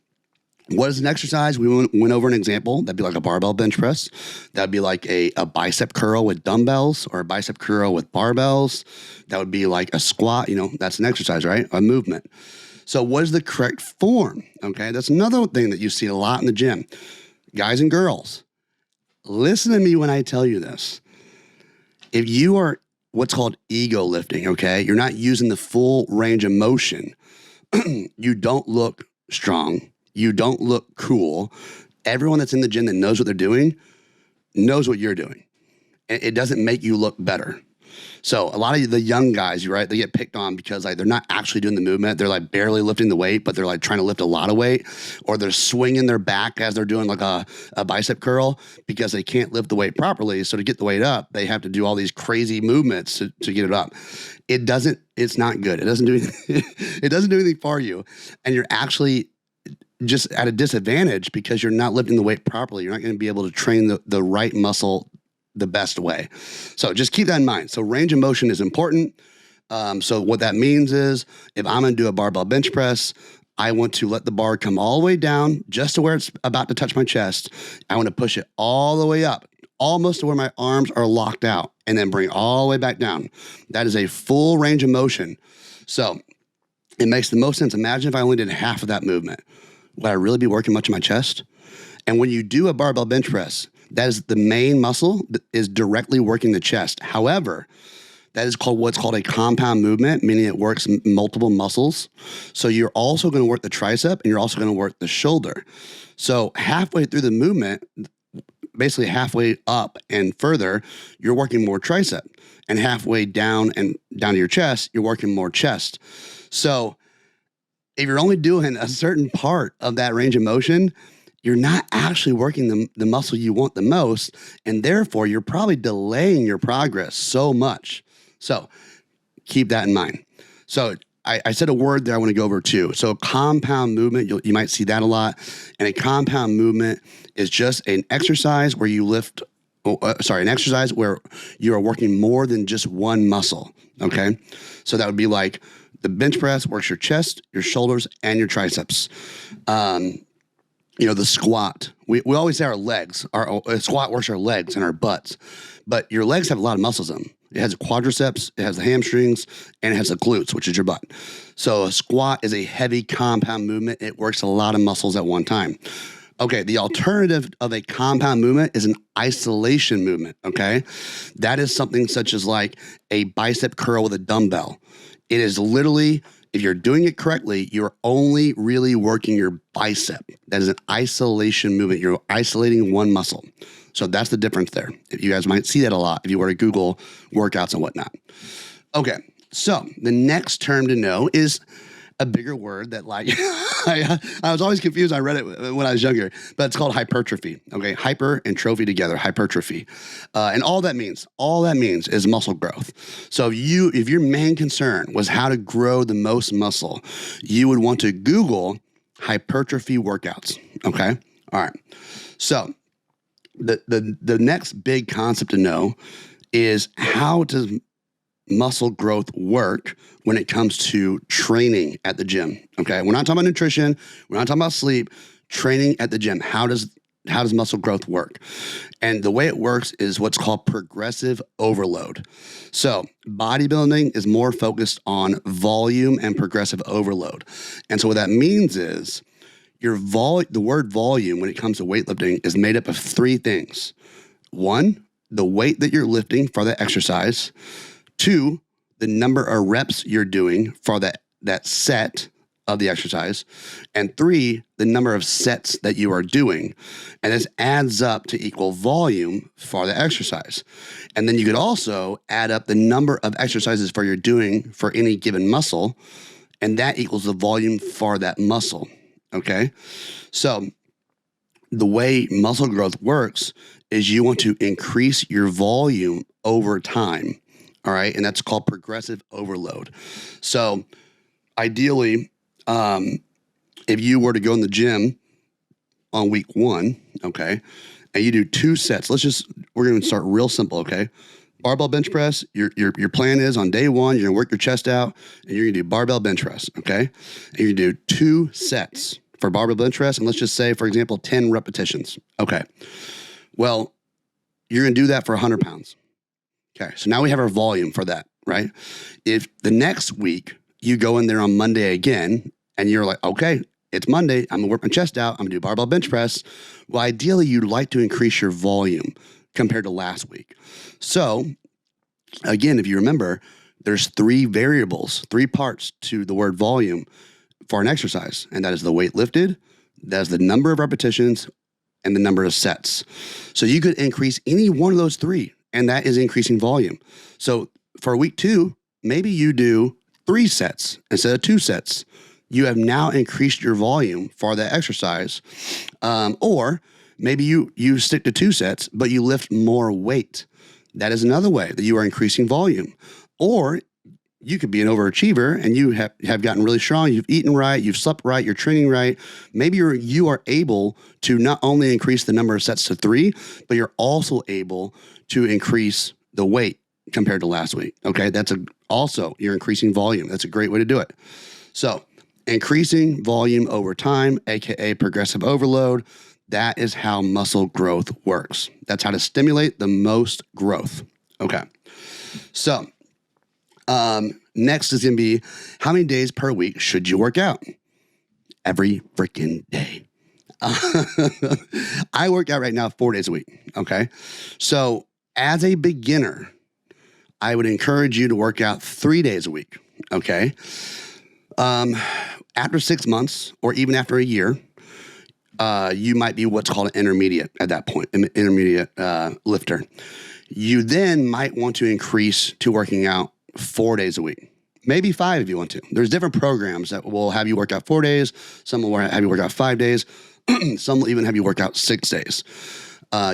What is an exercise? We went over an example. That'd be like a barbell bench press. That'd be like a bicep curl with dumbbells, or a bicep curl with barbells. That would be like a squat. That's an exercise, right? A movement. So what is the correct form? Okay, that's another thing that you see a lot in the gym. Guys and girls, listen to me when I tell you this. If you are what's called ego lifting, okay, you're not using the full range of motion, you don't look strong. You don't look cool. Everyone that's in the gym that knows what they're doing knows what you're doing. And it doesn't make you look better. So a lot of the young guys, right, they get picked on because like they're not actually doing the movement. They're like barely lifting the weight, but they're like trying to lift a lot of weight, or they're swinging their back as they're doing like a bicep curl because they can't lift the weight properly. So to get the weight up, they have to do all these crazy movements to get it up. It's not good. It doesn't do anything. It doesn't do anything for you. And you're actually just at a disadvantage because you're not lifting the weight properly. You're not going to be able to train the right muscle the best way. So just keep that in mind. So range of motion is important. So what that means is if I'm going to do a barbell bench press, I want to let the bar come all the way down just to where it's about to touch my chest. I want to push it all the way up, almost to where my arms are locked out, and then bring it all the way back down. That is a full range of motion. So it makes the most sense. Imagine if I only did half of that movement. Would I really be working much of my chest? And when you do a barbell bench press, that is the main muscle that is directly working the chest. However, that is what's called a compound movement, meaning it works multiple muscles. So you're also going to work the tricep and you're also going to work the shoulder. So halfway through the movement, basically halfway up and further, you're working more tricep, and halfway down and down to your chest, you're working more chest. So if you're only doing a certain part of that range of motion, you're not actually working the muscle you want the most, and therefore you're probably delaying your progress so much. So keep that in mind. So I said a word there I want to go over too. So compound movement, you might see that a lot. And a compound movement is just an exercise where you lift, an exercise where you are working more than just one muscle, okay? So that would be like the bench press works your chest, your shoulders, and your triceps. The squat, we always say our legs, our squat works our legs and our butts, but your legs have a lot of muscles in them. It has quadriceps, it has the hamstrings, and it has the glutes, which is your butt. So a squat is a heavy compound movement. It works a lot of muscles at one time. Okay, the alternative of a compound movement is an isolation movement, okay? That is something such as like a bicep curl with a dumbbell. It is literally, if you're doing it correctly, you're only really working your bicep. That is an isolation movement. You're isolating one muscle. So that's the difference there. You guys might see that a lot if you were to Google workouts and whatnot. Okay, so the next term to know is a bigger word that like, I was always confused. I read it when I was younger, but it's called hypertrophy. Okay, hyper and trophy together, hypertrophy. And all that means is muscle growth. So if your main concern was how to grow the most muscle, you would want to Google hypertrophy workouts. Okay, all right. So the next big concept to know is how does muscle growth work when it comes to training at the gym. Okay, we're not talking about nutrition, we're not talking about sleep. Training at the gym, how does muscle growth work? And the way it works is what's called progressive overload. So bodybuilding is more focused on volume and progressive overload. And so what that means is the word volume when it comes to weightlifting is made up of three things. One, the weight that you're lifting for the exercise. Two, the number of reps you're doing for that set of the exercise. And three, the number of sets that you are doing. And this adds up to equal volume for the exercise. And then you could also add up the number of exercises you're doing for any given muscle, and that equals the volume for that muscle. Okay? So the way muscle growth works is you want to increase your volume over time. All right. And that's called progressive overload. So ideally, if you were to go in the gym on week 1, okay, and you do 2 sets, we're going to start real simple. Okay. Barbell bench press. Your plan is on day 1, you're going to work your chest out and you're going to do barbell bench press. Okay. And you do 2 sets for barbell bench press. And let's just say, for example, 10 repetitions. Okay. Well, you're going to do that for 100 pounds. Okay, so now we have our volume for that, right? If the next week you go in there on Monday again and you're like, okay, it's Monday, I'm gonna work my chest out, I'm gonna do barbell bench press. Well, ideally, you'd like to increase your volume compared to last week. So again, if you remember, there's 3 variables, 3 parts to the word volume for an exercise, and that is the weight lifted, that's the number of repetitions, and the number of sets. So you could increase any one of those 3. And that is increasing volume. So for week 2, maybe you do 3 sets instead of 2 sets. You have now increased your volume for that exercise. Or maybe you stick to 2 sets, but you lift more weight. That is another way that you are increasing volume. Or you could be an overachiever and you have gotten really strong. You've eaten right, you've slept right, you're training right. Maybe you are able to not only increase the number of sets to 3, but you're also able to increase the weight compared to last week. Okay, you're increasing volume. That's a great way to do it. So increasing volume over time, aka progressive overload, that is how muscle growth works. That's how to stimulate the most growth. Okay, so next is going to be how many days per week should you work out? Every freaking day. I work out right now 4 days a week. Okay. So as a beginner, I would encourage you to work out 3 days a week. Okay. After 6 months or even after a year, you might be what's called an intermediate at that point, an intermediate lifter. You then might want to increase to working out 4 days a week, maybe 5 if you want to. There's different programs that will have you work out 4 days. Some will have you work out 5 days. Some will even have you work out 6 days.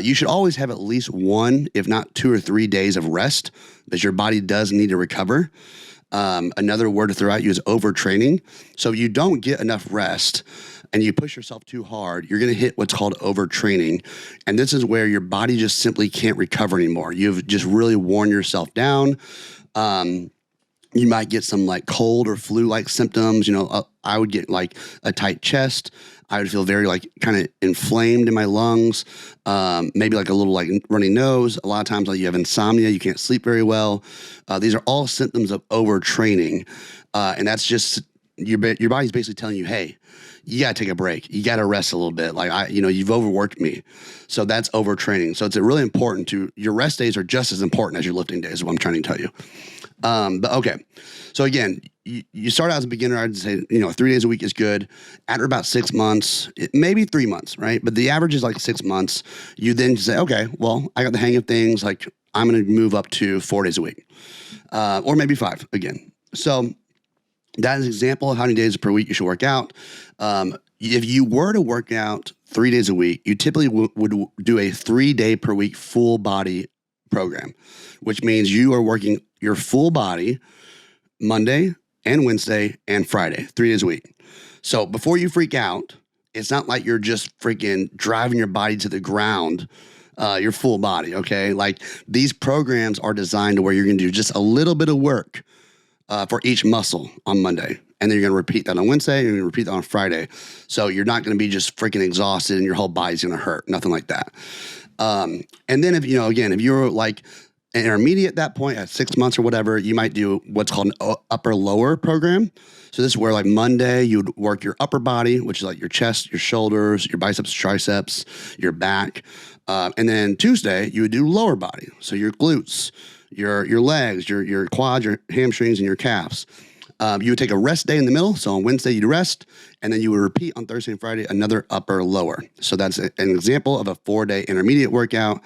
You should always have at least 1, if not 2 or 3 days of rest, because your body does need to recover. Another word to throw at you is overtraining. So if you don't get enough rest and you push yourself too hard, you're going to hit what's called overtraining. And this is where your body just simply can't recover anymore. You've just really worn yourself down. You might get some like cold or flu-like symptoms. You know, I would get like a tight chest. I would feel very like kind of inflamed in my lungs. Maybe like a little like runny nose. A lot of times like you have insomnia. You can't sleep very well. These are all symptoms of overtraining. And that's just your body's basically telling you, hey, you got to take a break. You got to rest a little bit. Like you've overworked me. So that's overtraining. So it's really important your rest days are just as important as your lifting days is what I'm trying to tell you. But okay. So again, you start out as a beginner. I'd say, 3 days a week is good. After about 6 months, maybe 3 months, right? But the average is like 6 months. You then say, okay, well, I got the hang of things. Like I'm going to move up to 4 days a week, or maybe 5 again. So that is an example of how many days per week you should work out. If you were to work out 3 days a week, you typically would do a 3 day per week full body program, which means you are working your full body Monday and Wednesday and Friday, 3 days a week. So before you freak out, it's not like you're just freaking driving your body to the ground, your full body, okay? Like these programs are designed to where you're going to do just a little bit of work for each muscle on Monday. And then you're going to repeat that on Wednesday and you're going to repeat that on Friday. So you're not going to be just freaking exhausted and your whole body's going to hurt, nothing like that. And then if you're like an intermediate at that point at 6 months or whatever, you might do what's called an upper lower program. So this is where like Monday you'd work your upper body, which is like your chest, your shoulders, your biceps, triceps, your back. And then Tuesday you would do lower body. So your glutes, your legs, your quads, your hamstrings, and your calves. You would take a rest day in the middle. So on Wednesday, you'd rest, and then you would repeat on Thursday and Friday, another upper lower. So that's an example of a 4-day intermediate workout.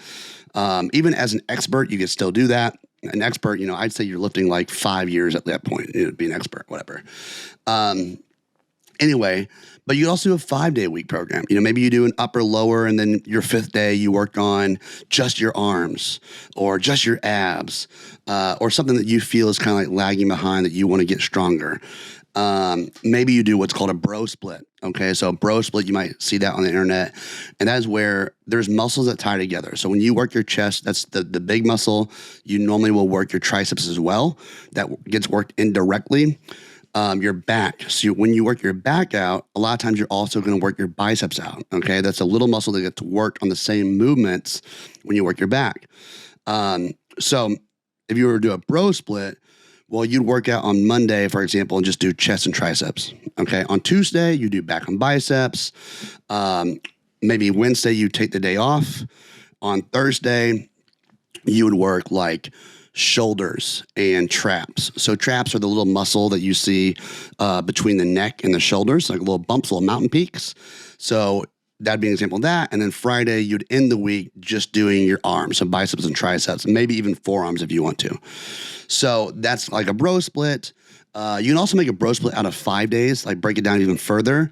Even as an expert, you could still do that. An expert, I'd say you're lifting like 5 years at that point. You'd be an expert, whatever. Anyway, but you also do a 5-day week program. Maybe you do an upper lower, and then your 5th day you work on just your arms or just your abs, or something that you feel is kind of like lagging behind that you want to get stronger. Maybe you do what's called a bro split. Okay. So bro split, you might see that on the internet, and that is where there's muscles that tie together. So when you work your chest, that's the big muscle. You normally will work your triceps as well. That gets worked indirectly. Your back. So when you work your back out, a lot of times you're also going to work your biceps out. Okay. That's a little muscle that gets to work on the same movements when you work your back. So if you were to do a bro split, well, you'd work out on Monday, for example, and just do chest and triceps. Okay. On Tuesday, you do back and biceps. Maybe Wednesday, you take the day off. On Thursday, you would work like shoulders and traps. So traps are the little muscle that you see between the neck and the shoulders, like little bumps, little mountain peaks. So that'd be an example of that. And then Friday, you'd end the week just doing your arms, so biceps and triceps, maybe even forearms if you want to. So that's like a bro split. You can also make a bro split out of 5 days, like break it down even further.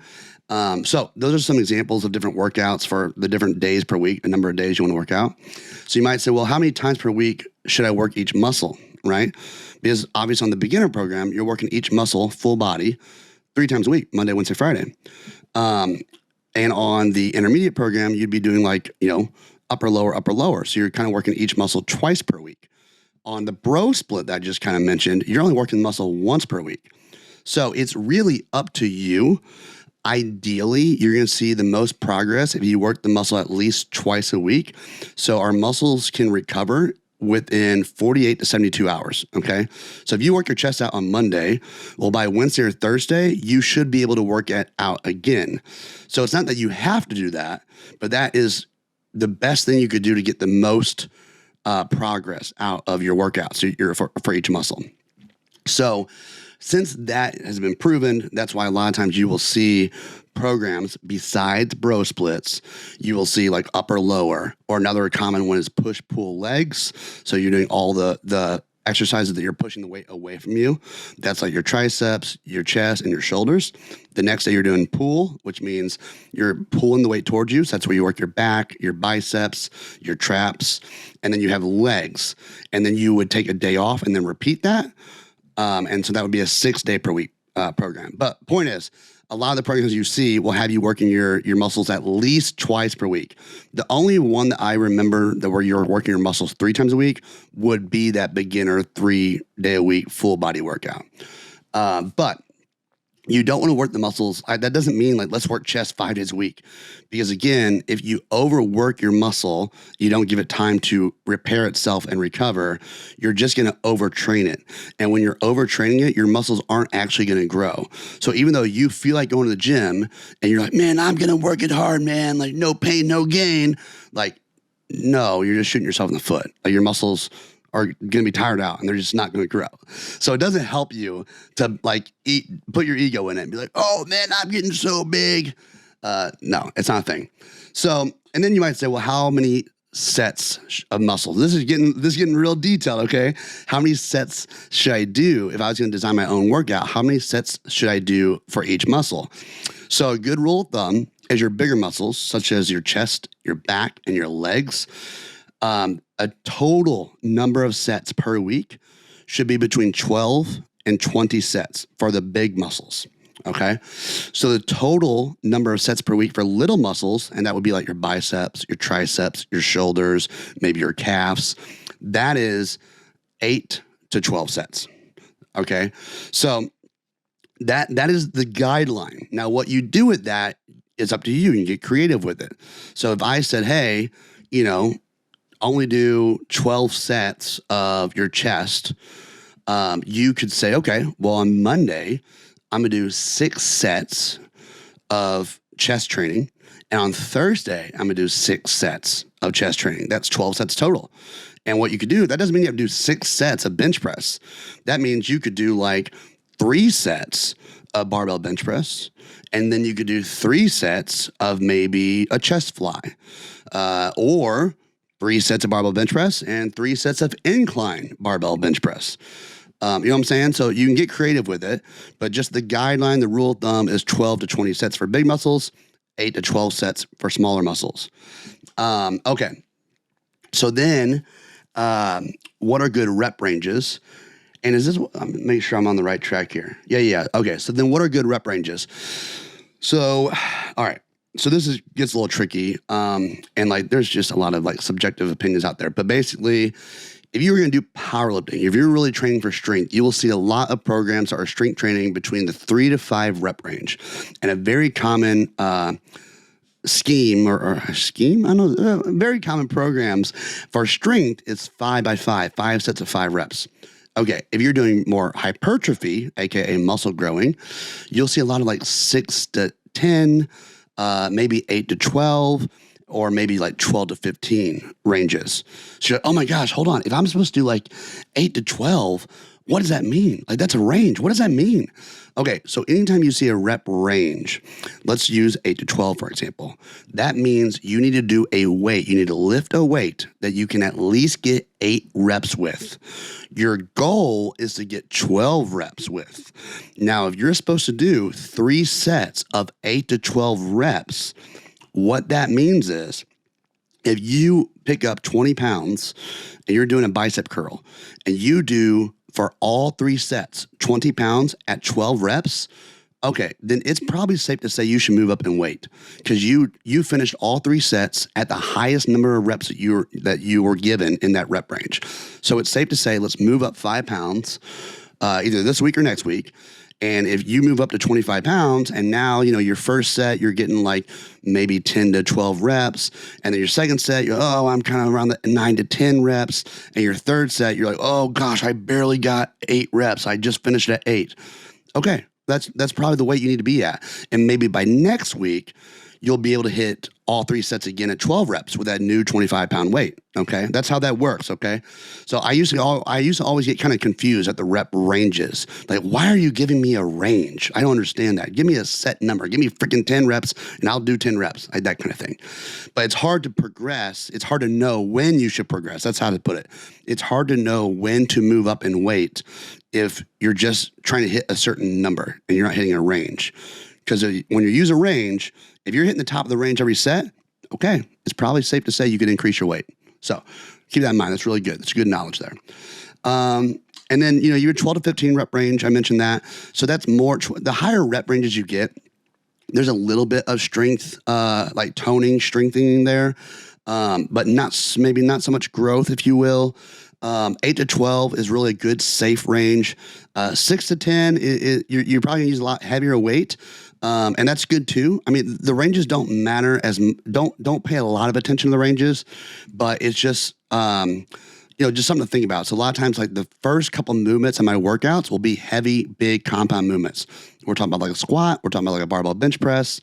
So those are some examples of different workouts for the different days per week, the number of days you want to work out. So you might say, well, how many times per week should I work each muscle, right? Because obviously on the beginner program, you're working each muscle full body 3 times a week, Monday, Wednesday, Friday. And on the intermediate program, you'd be doing like, upper, lower. So you're kind of working each muscle twice per week. On the bro split that I just kind of mentioned, you're only working the muscle once per week. So it's really up to you. Ideally, you're going to see the most progress if you work the muscle at least twice a week. So our muscles can recover within 48 to 72 hours, okay? So if you work your chest out on Monday, well, by Wednesday or Thursday, you should be able to work it out again. So it's not that you have to do that, but that is the best thing you could do to get the most progress out of your workout, so for each muscle. So Since that has been proven, that's why a lot of times you will see programs besides bro splits. You will see like upper lower, or another common one is push pull legs. So you're doing all the exercises that you're pushing the weight away from you. That's like your triceps, your chest, and your shoulders. The next day you're doing pull, which means you're pulling the weight towards you. So that's where you work your back, your biceps, your traps, and then you have legs. And then you would take a day off and then repeat that. And so that would be a 6-day per week program. But point is, a lot of the programs you see will have you working your muscles at least twice per week. The only one that I remember that where you're working your muscles 3 times a week would be that beginner 3-day-a-week full body workout. But you don't want to work the muscles. That doesn't mean like, let's work chest 5 days a week. Because again, if you overwork your muscle, you don't give it time to repair itself and recover, you're just going to overtrain it. And when you're overtraining it, your muscles aren't actually going to grow. So even though you feel like going to the gym and you're like, man, I'm going to work it hard, man, like no pain, no gain. Like, no, you're just shooting yourself in the foot. Like your muscles are going to be tired out and they're just not going to grow. So it doesn't help you to like put your ego in it and be like, oh man, I'm getting so big. No, it's not a thing. So, and then you might say, well, how many sets of muscles? This is getting real detailed. Okay. How many sets should I do if I was going to design my own workout? How many sets should I do for each muscle? So a good rule of thumb is your bigger muscles, such as your chest, your back, and your legs. A total number of sets per week should be between 12 and 20 sets for the big muscles. Okay. So the total number of sets per week for little muscles, and that would be like your biceps, your triceps, your shoulders, maybe your calves, that is 8 to 12 sets. Okay. So that is the guideline. Now, what you do with that is up to you. You can get creative with it. So if I said, hey, only do 12 sets of your chest, you could say, okay, well, on Monday, I'm going to do 6 sets of chest training. And on Thursday, I'm going to do 6 sets of chest training. That's 12 sets total. And what you could do, that doesn't mean you have to do 6 sets of bench press. That means you could do like 3 sets of barbell bench press. And then you could do 3 sets of maybe a chest fly, or 3 sets of barbell bench press and 3 sets of incline barbell bench press. You know what I'm saying? So you can get creative with it, but just the guideline, the rule of thumb is 12 to 20 sets for big muscles, 8 to 12 sets for smaller muscles. Okay. So then, what are good rep ranges? And is this, make sure I'm on the right track here. Yeah. Okay. So then what are good rep ranges? So, all right. So this gets a little tricky. And like, there's just a lot of like subjective opinions out there, but basically if you were going to do powerlifting, if you're really training for strength, you will see a lot of programs that are strength training between the 3 to 5 rep range. And a very common, scheme or scheme, I don't know, very common programs for strength is 5 by 5, 5 sets of 5 reps. Okay, if you're doing more hypertrophy, aka muscle growing, you'll see a lot of like 6 to 10, maybe 8 to 12, or maybe like 12 to 15 ranges. So you're like, oh my gosh, hold on. If I'm supposed to do like 8 to 12, what does that mean? Like that's a range. What does that mean? Okay, so anytime you see a rep range, let's use 8 to 12, for example. That means you need to do a weight. You need to lift a weight that you can at least get 8 reps with. Your goal is to get 12 reps with. Now, if you're supposed to do 3 sets of 8 to 12 reps, what that means is if you pick up 20 pounds and you're doing a bicep curl and you do for all 3 sets, 20 pounds at 12 reps, okay, then it's probably safe to say you should move up in weight because you finished all 3 sets at the highest number of reps that you were given in that rep range. So it's safe to say let's move up 5 pounds either this week or next week. And if you move up to 25 pounds and now, your first set, you're getting like maybe 10 to 12 reps. And then your second set, I'm kind of around the 9 to 10 reps. And your third set, you're like, oh gosh, I barely got 8 reps. I just finished at 8. Okay. That's probably the weight you need to be at. And maybe by next week, you'll be able to hit all 3 sets again at 12 reps with that new 25-pound weight. Okay, that's how that works. Okay, so I used to always get kind of confused at the rep ranges. Like, why are you giving me a range? I don't understand that. Give me a set number. Give me freaking 10 reps, and I'll do 10 reps. That kind of thing. But it's hard to progress. It's hard to know when you should progress. That's how to put it. It's hard to know when to move up in weight if you're just trying to hit a certain number and you're not hitting a range. Because when you use a range, if you're hitting the top of the range every set, okay, it's probably safe to say you could increase your weight. So keep that in mind. That's really good. That's good knowledge there. And then, your 12 to 15 rep range, I mentioned that. So that's more, the higher rep ranges you get, there's a little bit of strength, like toning, strengthening there, but maybe not so much growth, if you will. 8 to 12 is really a good, safe range. 6 to 10, you're probably gonna use a lot heavier weight. And that's good too. I mean, the ranges don't matter don't pay a lot of attention to the ranges, but it's just, just something to think about. So a lot of times, like the first couple movements in my workouts will be heavy, big compound movements. We're talking about like a squat. We're talking about like a barbell bench press.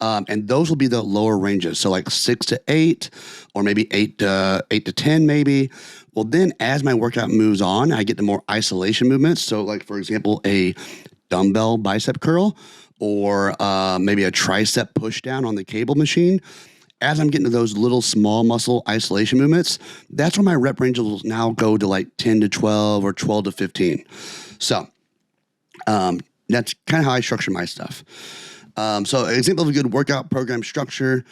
And those will be the lower ranges. So like 6 to 8, or maybe 8 to 10, maybe. Well, then as my workout moves on, I get to more isolation movements. So like, for example, a dumbbell bicep curl, or maybe a tricep push down on the cable machine. As I'm getting to those little small muscle isolation movements, that's where my rep range will now go to like 10 to 12 or 12 to 15. So that's kind of how I structure my stuff. So an example of a good workout program structure,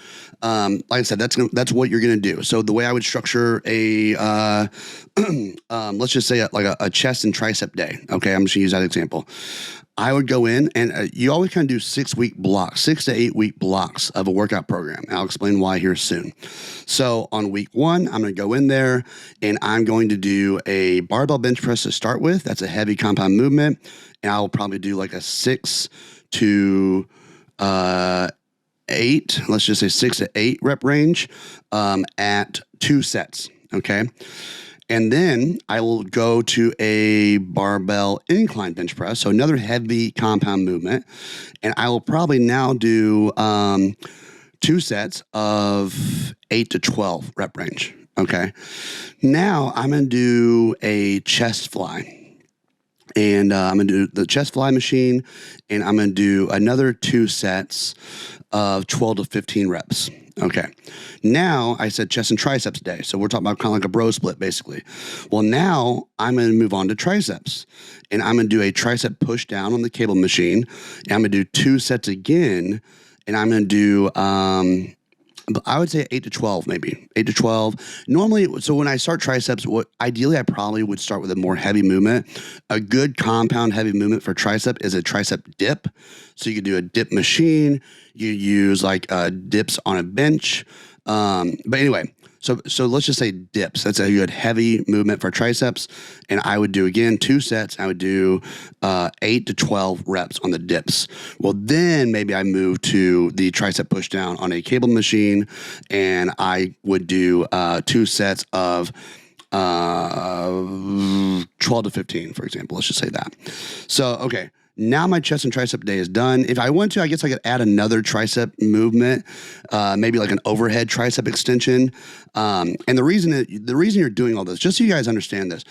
like I said, that's what you're going to do. So the way I would structure let's just say a chest and tricep day. Okay, I'm just going to use that example. I would go in and you always kind of do 6 to 8 week blocks of a workout program. And I'll explain why here soon. So on week 1, I'm going to go in there and I'm going to do a barbell bench press to start with. That's a heavy compound movement. And I'll probably do like a 6 to 8, let's just say 6 to 8 rep range at 2 sets. Okay. And then I will go to a barbell incline bench press, so another heavy compound movement, and I will probably now do 2 sets of 8 to 12 rep range. Okay. Now I'm going to do a chest fly, and I'm going to do the chest fly machine, and I'm going to do another 2 sets of 12 to 15 reps. Okay. Now I said chest and triceps day. So we're talking about kind of like a bro split, basically. Well, now I'm going to move on to triceps, and I'm going to do a tricep push down on the cable machine. And I'm going to do 2 sets again. And I'm going to do, I would say 8 to 12, maybe 8 to 12. Normally, so when I start triceps, ideally I probably would start with a more heavy movement. A good compound heavy movement for tricep is a tricep dip. So you could do a dip machine. You use like dips on a bench. But anyway, so let's just say dips. That's a good heavy movement for triceps. And I would do, again, 2 sets. I would do 8 to 12 reps on the dips. Well, then maybe I move to the tricep push down on a cable machine, and I would do 2 sets of 12 to 15, for example. Let's just say that. So, okay. Now my chest and tricep day is done. If I want to, I guess I could add another tricep movement, maybe like an overhead tricep extension. And the reason you're doing all this, just so you guys understand this,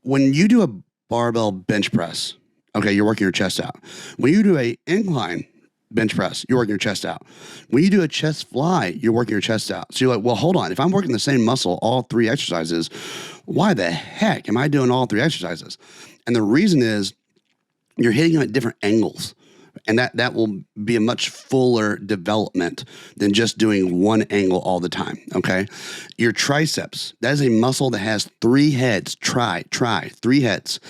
when you do a barbell bench press, okay, you're working your chest out. When you do a incline bench press, you're working your chest out. When you do a chest fly, you're working your chest out. So you're like, well, hold on. If I'm working the same muscle, all 3 exercises, why the heck am I doing all 3 exercises? And the reason is, you're hitting them at different angles, and that will be a much fuller development than just doing one angle all the time, okay? Your triceps, that is a muscle that has 3 heads. Try 3 heads.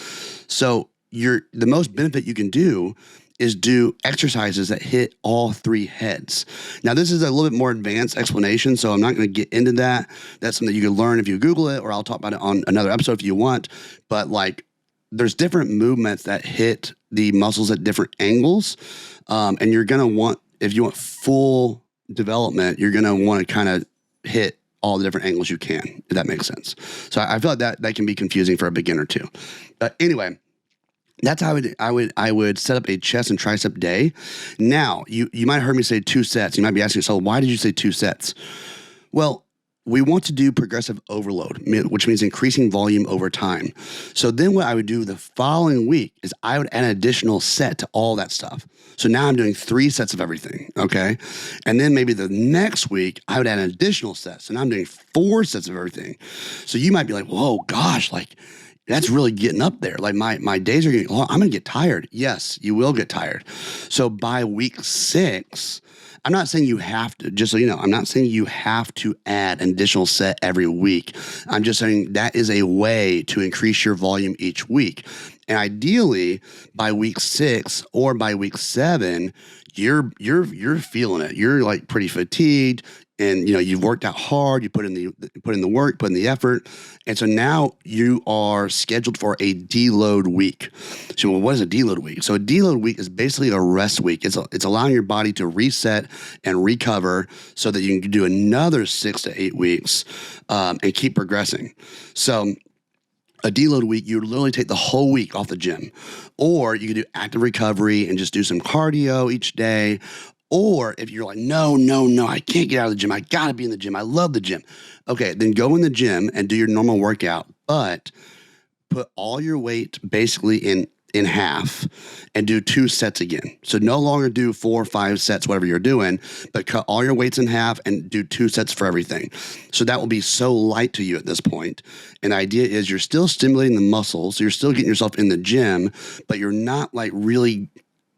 So the most benefit you can do is do exercises that hit all 3 heads. Now, this is a little bit more advanced explanation, so I'm not going to get into that. That's something you can learn if you Google it, or I'll talk about it on another episode if you want. But like, there's different movements that hit the muscles at different angles. And you're going to want, if you want full development, you're going to want to kind of hit all the different angles you can, if that makes sense. So I feel like that can be confusing for a beginner too. But anyway, That's how I would set up a chest and tricep day. Now, you might have heard me say 2 sets. You might be asking yourself, why did you say 2 sets? Well, we want to do progressive overload, which means increasing volume over time. So then what I would do the following week is I would add an additional set to all that stuff. So now I'm doing 3 sets of everything, okay? And then maybe the next week, I would add an additional set. So now I'm doing 4 sets of everything. So you might be like, whoa, gosh, like, that's really getting up there. Like my days are getting, oh, I'm going to get tired. Yes, you will get tired. So by week 6, I'm not saying you have to, just so you know, I'm not saying you have to add an additional set every week. I'm just saying that is a way to increase your volume each week. And ideally by week 6 or by week 7, you're feeling it. You're like pretty fatigued. And you've worked out hard. You put in the work, put in the effort, and so now you are scheduled for a deload week. So, what is a deload week? So, a deload week is basically a rest week. It's allowing your body to reset and recover so that you can do another 6 to 8 weeks and keep progressing. So, a deload week, you literally take the whole week off the gym, or you can do active recovery and just do some cardio each day. Or if you're like, no, I can't get out of the gym. I got to be in the gym. I love the gym. Okay, then go in the gym and do your normal workout, but put all your weight basically in half and do 2 sets again. So no longer do 4 or 5 sets, whatever you're doing, but cut all your weights in half and do 2 sets for everything. So that will be so light to you at this point. And the idea is you're still stimulating the muscles. So you're still getting yourself in the gym, but you're not like really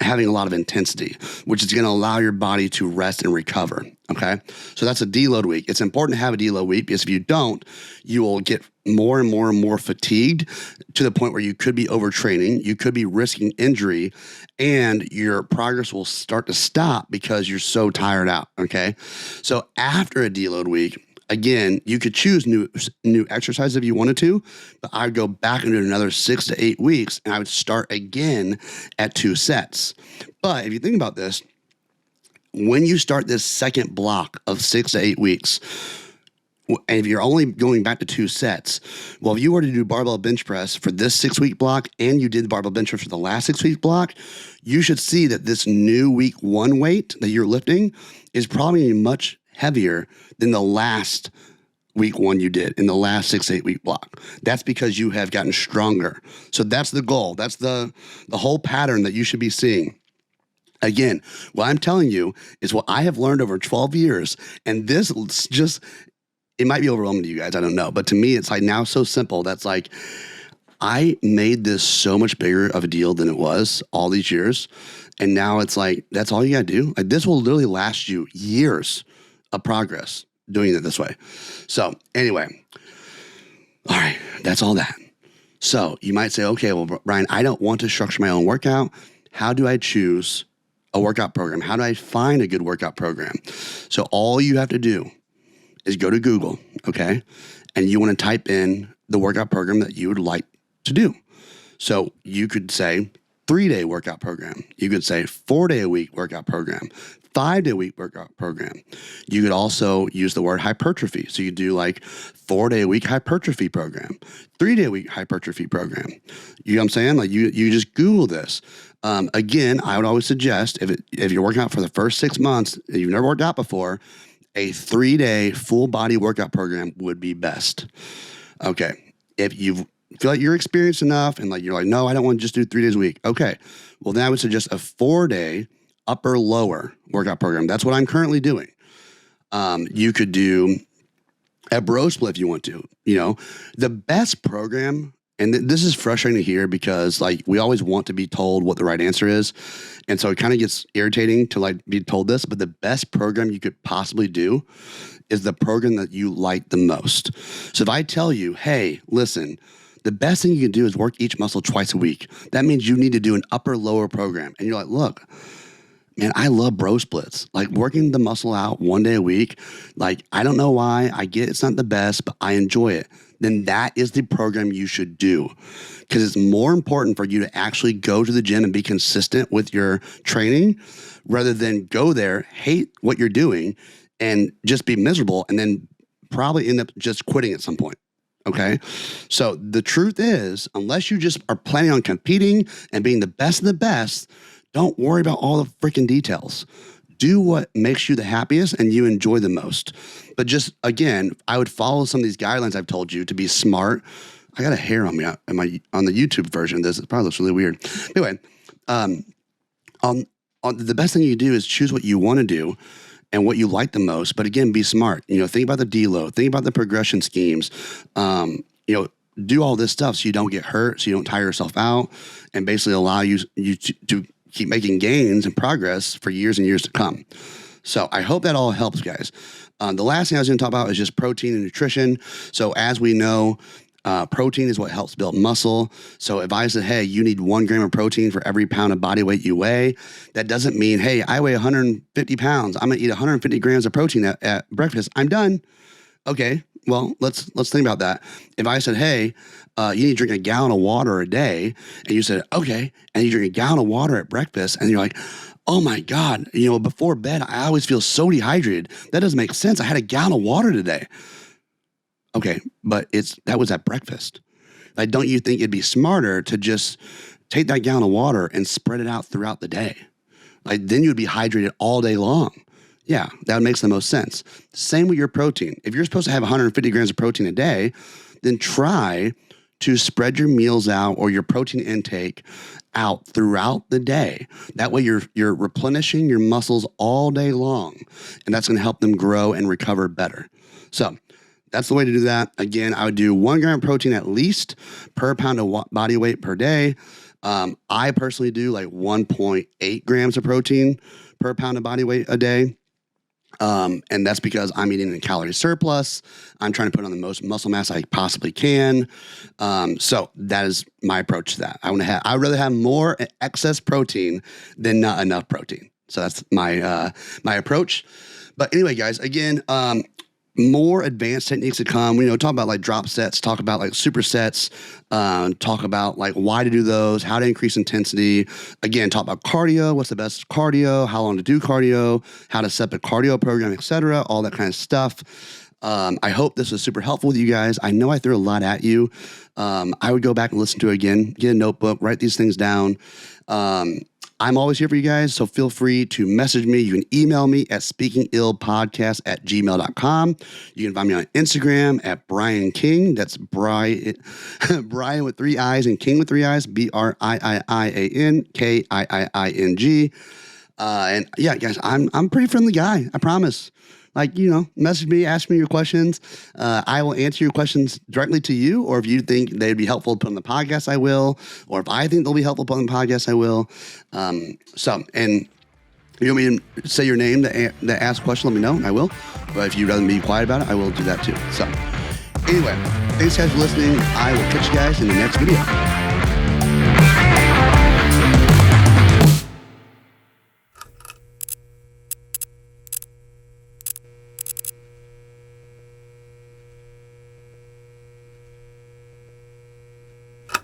having a lot of intensity, which is going to allow your body to rest and recover. Okay. So that's a deload week. It's important to have a deload week because if you don't, you will get more and more fatigued to the point where you could be overtraining, you could be risking injury, and your progress will start to stop because you're so tired out. Okay. So after a deload week, again, you could choose new exercise if you wanted to, but I would go back and do another 6 to 8 weeks, and I would start again at 2 sets. But if you think about this, when you start this second block of 6 to 8 weeks, and if you're only going back to 2 sets, well, if you were to do barbell bench press for this 6-week block and you did barbell bench press for the last 6-week block, you should see that this new week 1 weight that you're lifting is probably much heavier than the last week 1 you did in the last 6 to 8 week block. That's because you have gotten stronger. So that's the goal. That's the whole pattern that you should be seeing. Again, what I'm telling you is what I have learned over 12 years. And this just, it might be overwhelming to you guys. I don't know. But to me, it's like now so simple. That's like, I made this so much bigger of a deal than it was all these years. And now it's like, that's all you got to do. Like, this will literally last you years of progress doing it this way. So anyway, all right, that's all that. So you might say, okay, well, Brian, I don't want to structure my own workout. How do I choose a workout program? How do I find a good workout program? So all you have to do is go to Google, okay? And you want to type in the workout program that you would like to do. So you could say 3-day workout program. You could say 4-day-a-week workout program, 5-day-a-week workout program. You could also use the word hypertrophy. So you do like 4-day-a-week hypertrophy program, 3-day-a-week hypertrophy program. You know what I'm saying? Like you just Google this. Again, I would always suggest if you're working out for the first 6 months, if you've never worked out before, a 3-day full body workout program would be best. Okay. If you feel like you're experienced enough and like you're like, no, I don't want to just do 3 days a week. Okay. Well, then I would suggest a 4-day upper lower workout program. That's what I'm currently doing. You could do a bro split if you want to. The best program, and this is frustrating to hear because like we always want to be told what the right answer is. And so it kind of gets irritating to like be told this, but the best program you could possibly do is the program that you like the most. So if I tell you, hey, listen, the best thing you can do is work each muscle twice a week. That means you need to do an upper lower program. And you're like, look, man, I love bro splits. Like working the muscle out 1 day a week. Like, I don't know why. I get it's not the best, but I enjoy it. Then that is the program you should do. Because it's more important for you to actually go to the gym and be consistent with your training rather than go there, hate what you're doing, and just be miserable and then probably end up just quitting at some point. Okay. So the truth is, unless you just are planning on competing and being the best of the best, don't worry about all the freaking details. Do what makes you the happiest and you enjoy the most. But just, again, I would follow some of these guidelines I've told you to be smart. I got a hair on me on the YouTube version of this. It probably looks really weird. Anyway, on the best thing you do is choose what you want to do and what you like the most. But again, be smart. Think about the deload. Think about the progression schemes. Do all this stuff so you don't get hurt, so you don't tire yourself out, and basically allow you to keep making gains and progress for years and years to come. So I hope that all helps, guys. The last thing I was going to talk about is just protein and nutrition. So as we know, protein is what helps build muscle. So if I said, hey, you need 1 gram of protein for every pound of body weight you weigh, that doesn't mean, hey, I weigh 150 pounds. I'm going to eat 150 grams of protein at breakfast. I'm done. Okay, well, let's think about that. If I said, hey, you need to drink a gallon of water a day, and you said, okay, and you drink a gallon of water at breakfast, and you're like, oh my God, before bed, I always feel so dehydrated. That doesn't make sense. I had a gallon of water today. Okay, but that was at breakfast. Like, don't you think it'd be smarter to just take that gallon of water and spread it out throughout the day? Like, then you'd be hydrated all day long. Yeah, that makes the most sense. Same with your protein. If you're supposed to have 150 grams of protein a day, then try to spread your meals out or your protein intake out throughout the day. That way you're replenishing your muscles all day long, and that's going to help them grow and recover better. So that's the way to do that. Again, I would do 1 gram of protein at least per pound of body weight per day. I personally do like 1.8 grams of protein per pound of body weight a day. And that's because I'm eating a calorie surplus. I'm trying to put on the most muscle mass I possibly can. So that is my approach to that. I'd rather have more excess protein than not enough protein. So that's my approach. But anyway, guys, again, more advanced techniques to come. Talk about like drop sets, talk about like supersets, talk about like why to do those, how to increase intensity. Again, talk about cardio, what's the best cardio, how long to do cardio, how to set up a cardio program, etc. All that kind of stuff. I hope this was super helpful with you guys. I know I threw a lot at you. I would go back and listen to it again, get a notebook, write these things down. I'm always here for you guys, so feel free to message me. You can email me at speakingillpodcast@gmail.com. You can find me on Instagram at Brian King. That's Brian with 3 I's and King with 3 I's, BRIIIAN KIIING. And yeah, guys, I'm a pretty friendly guy, I promise. Like, message me, ask me your questions. I will answer your questions directly to you, or if you think they'd be helpful to put on the podcast, I will. Or if I think they'll be helpful to put on the podcast, I will. And you want me to say your name to ask a question, let me know. I will. But if you'd rather be quiet about it, I will do that too. So anyway, thanks guys for listening. I will catch you guys in the next video.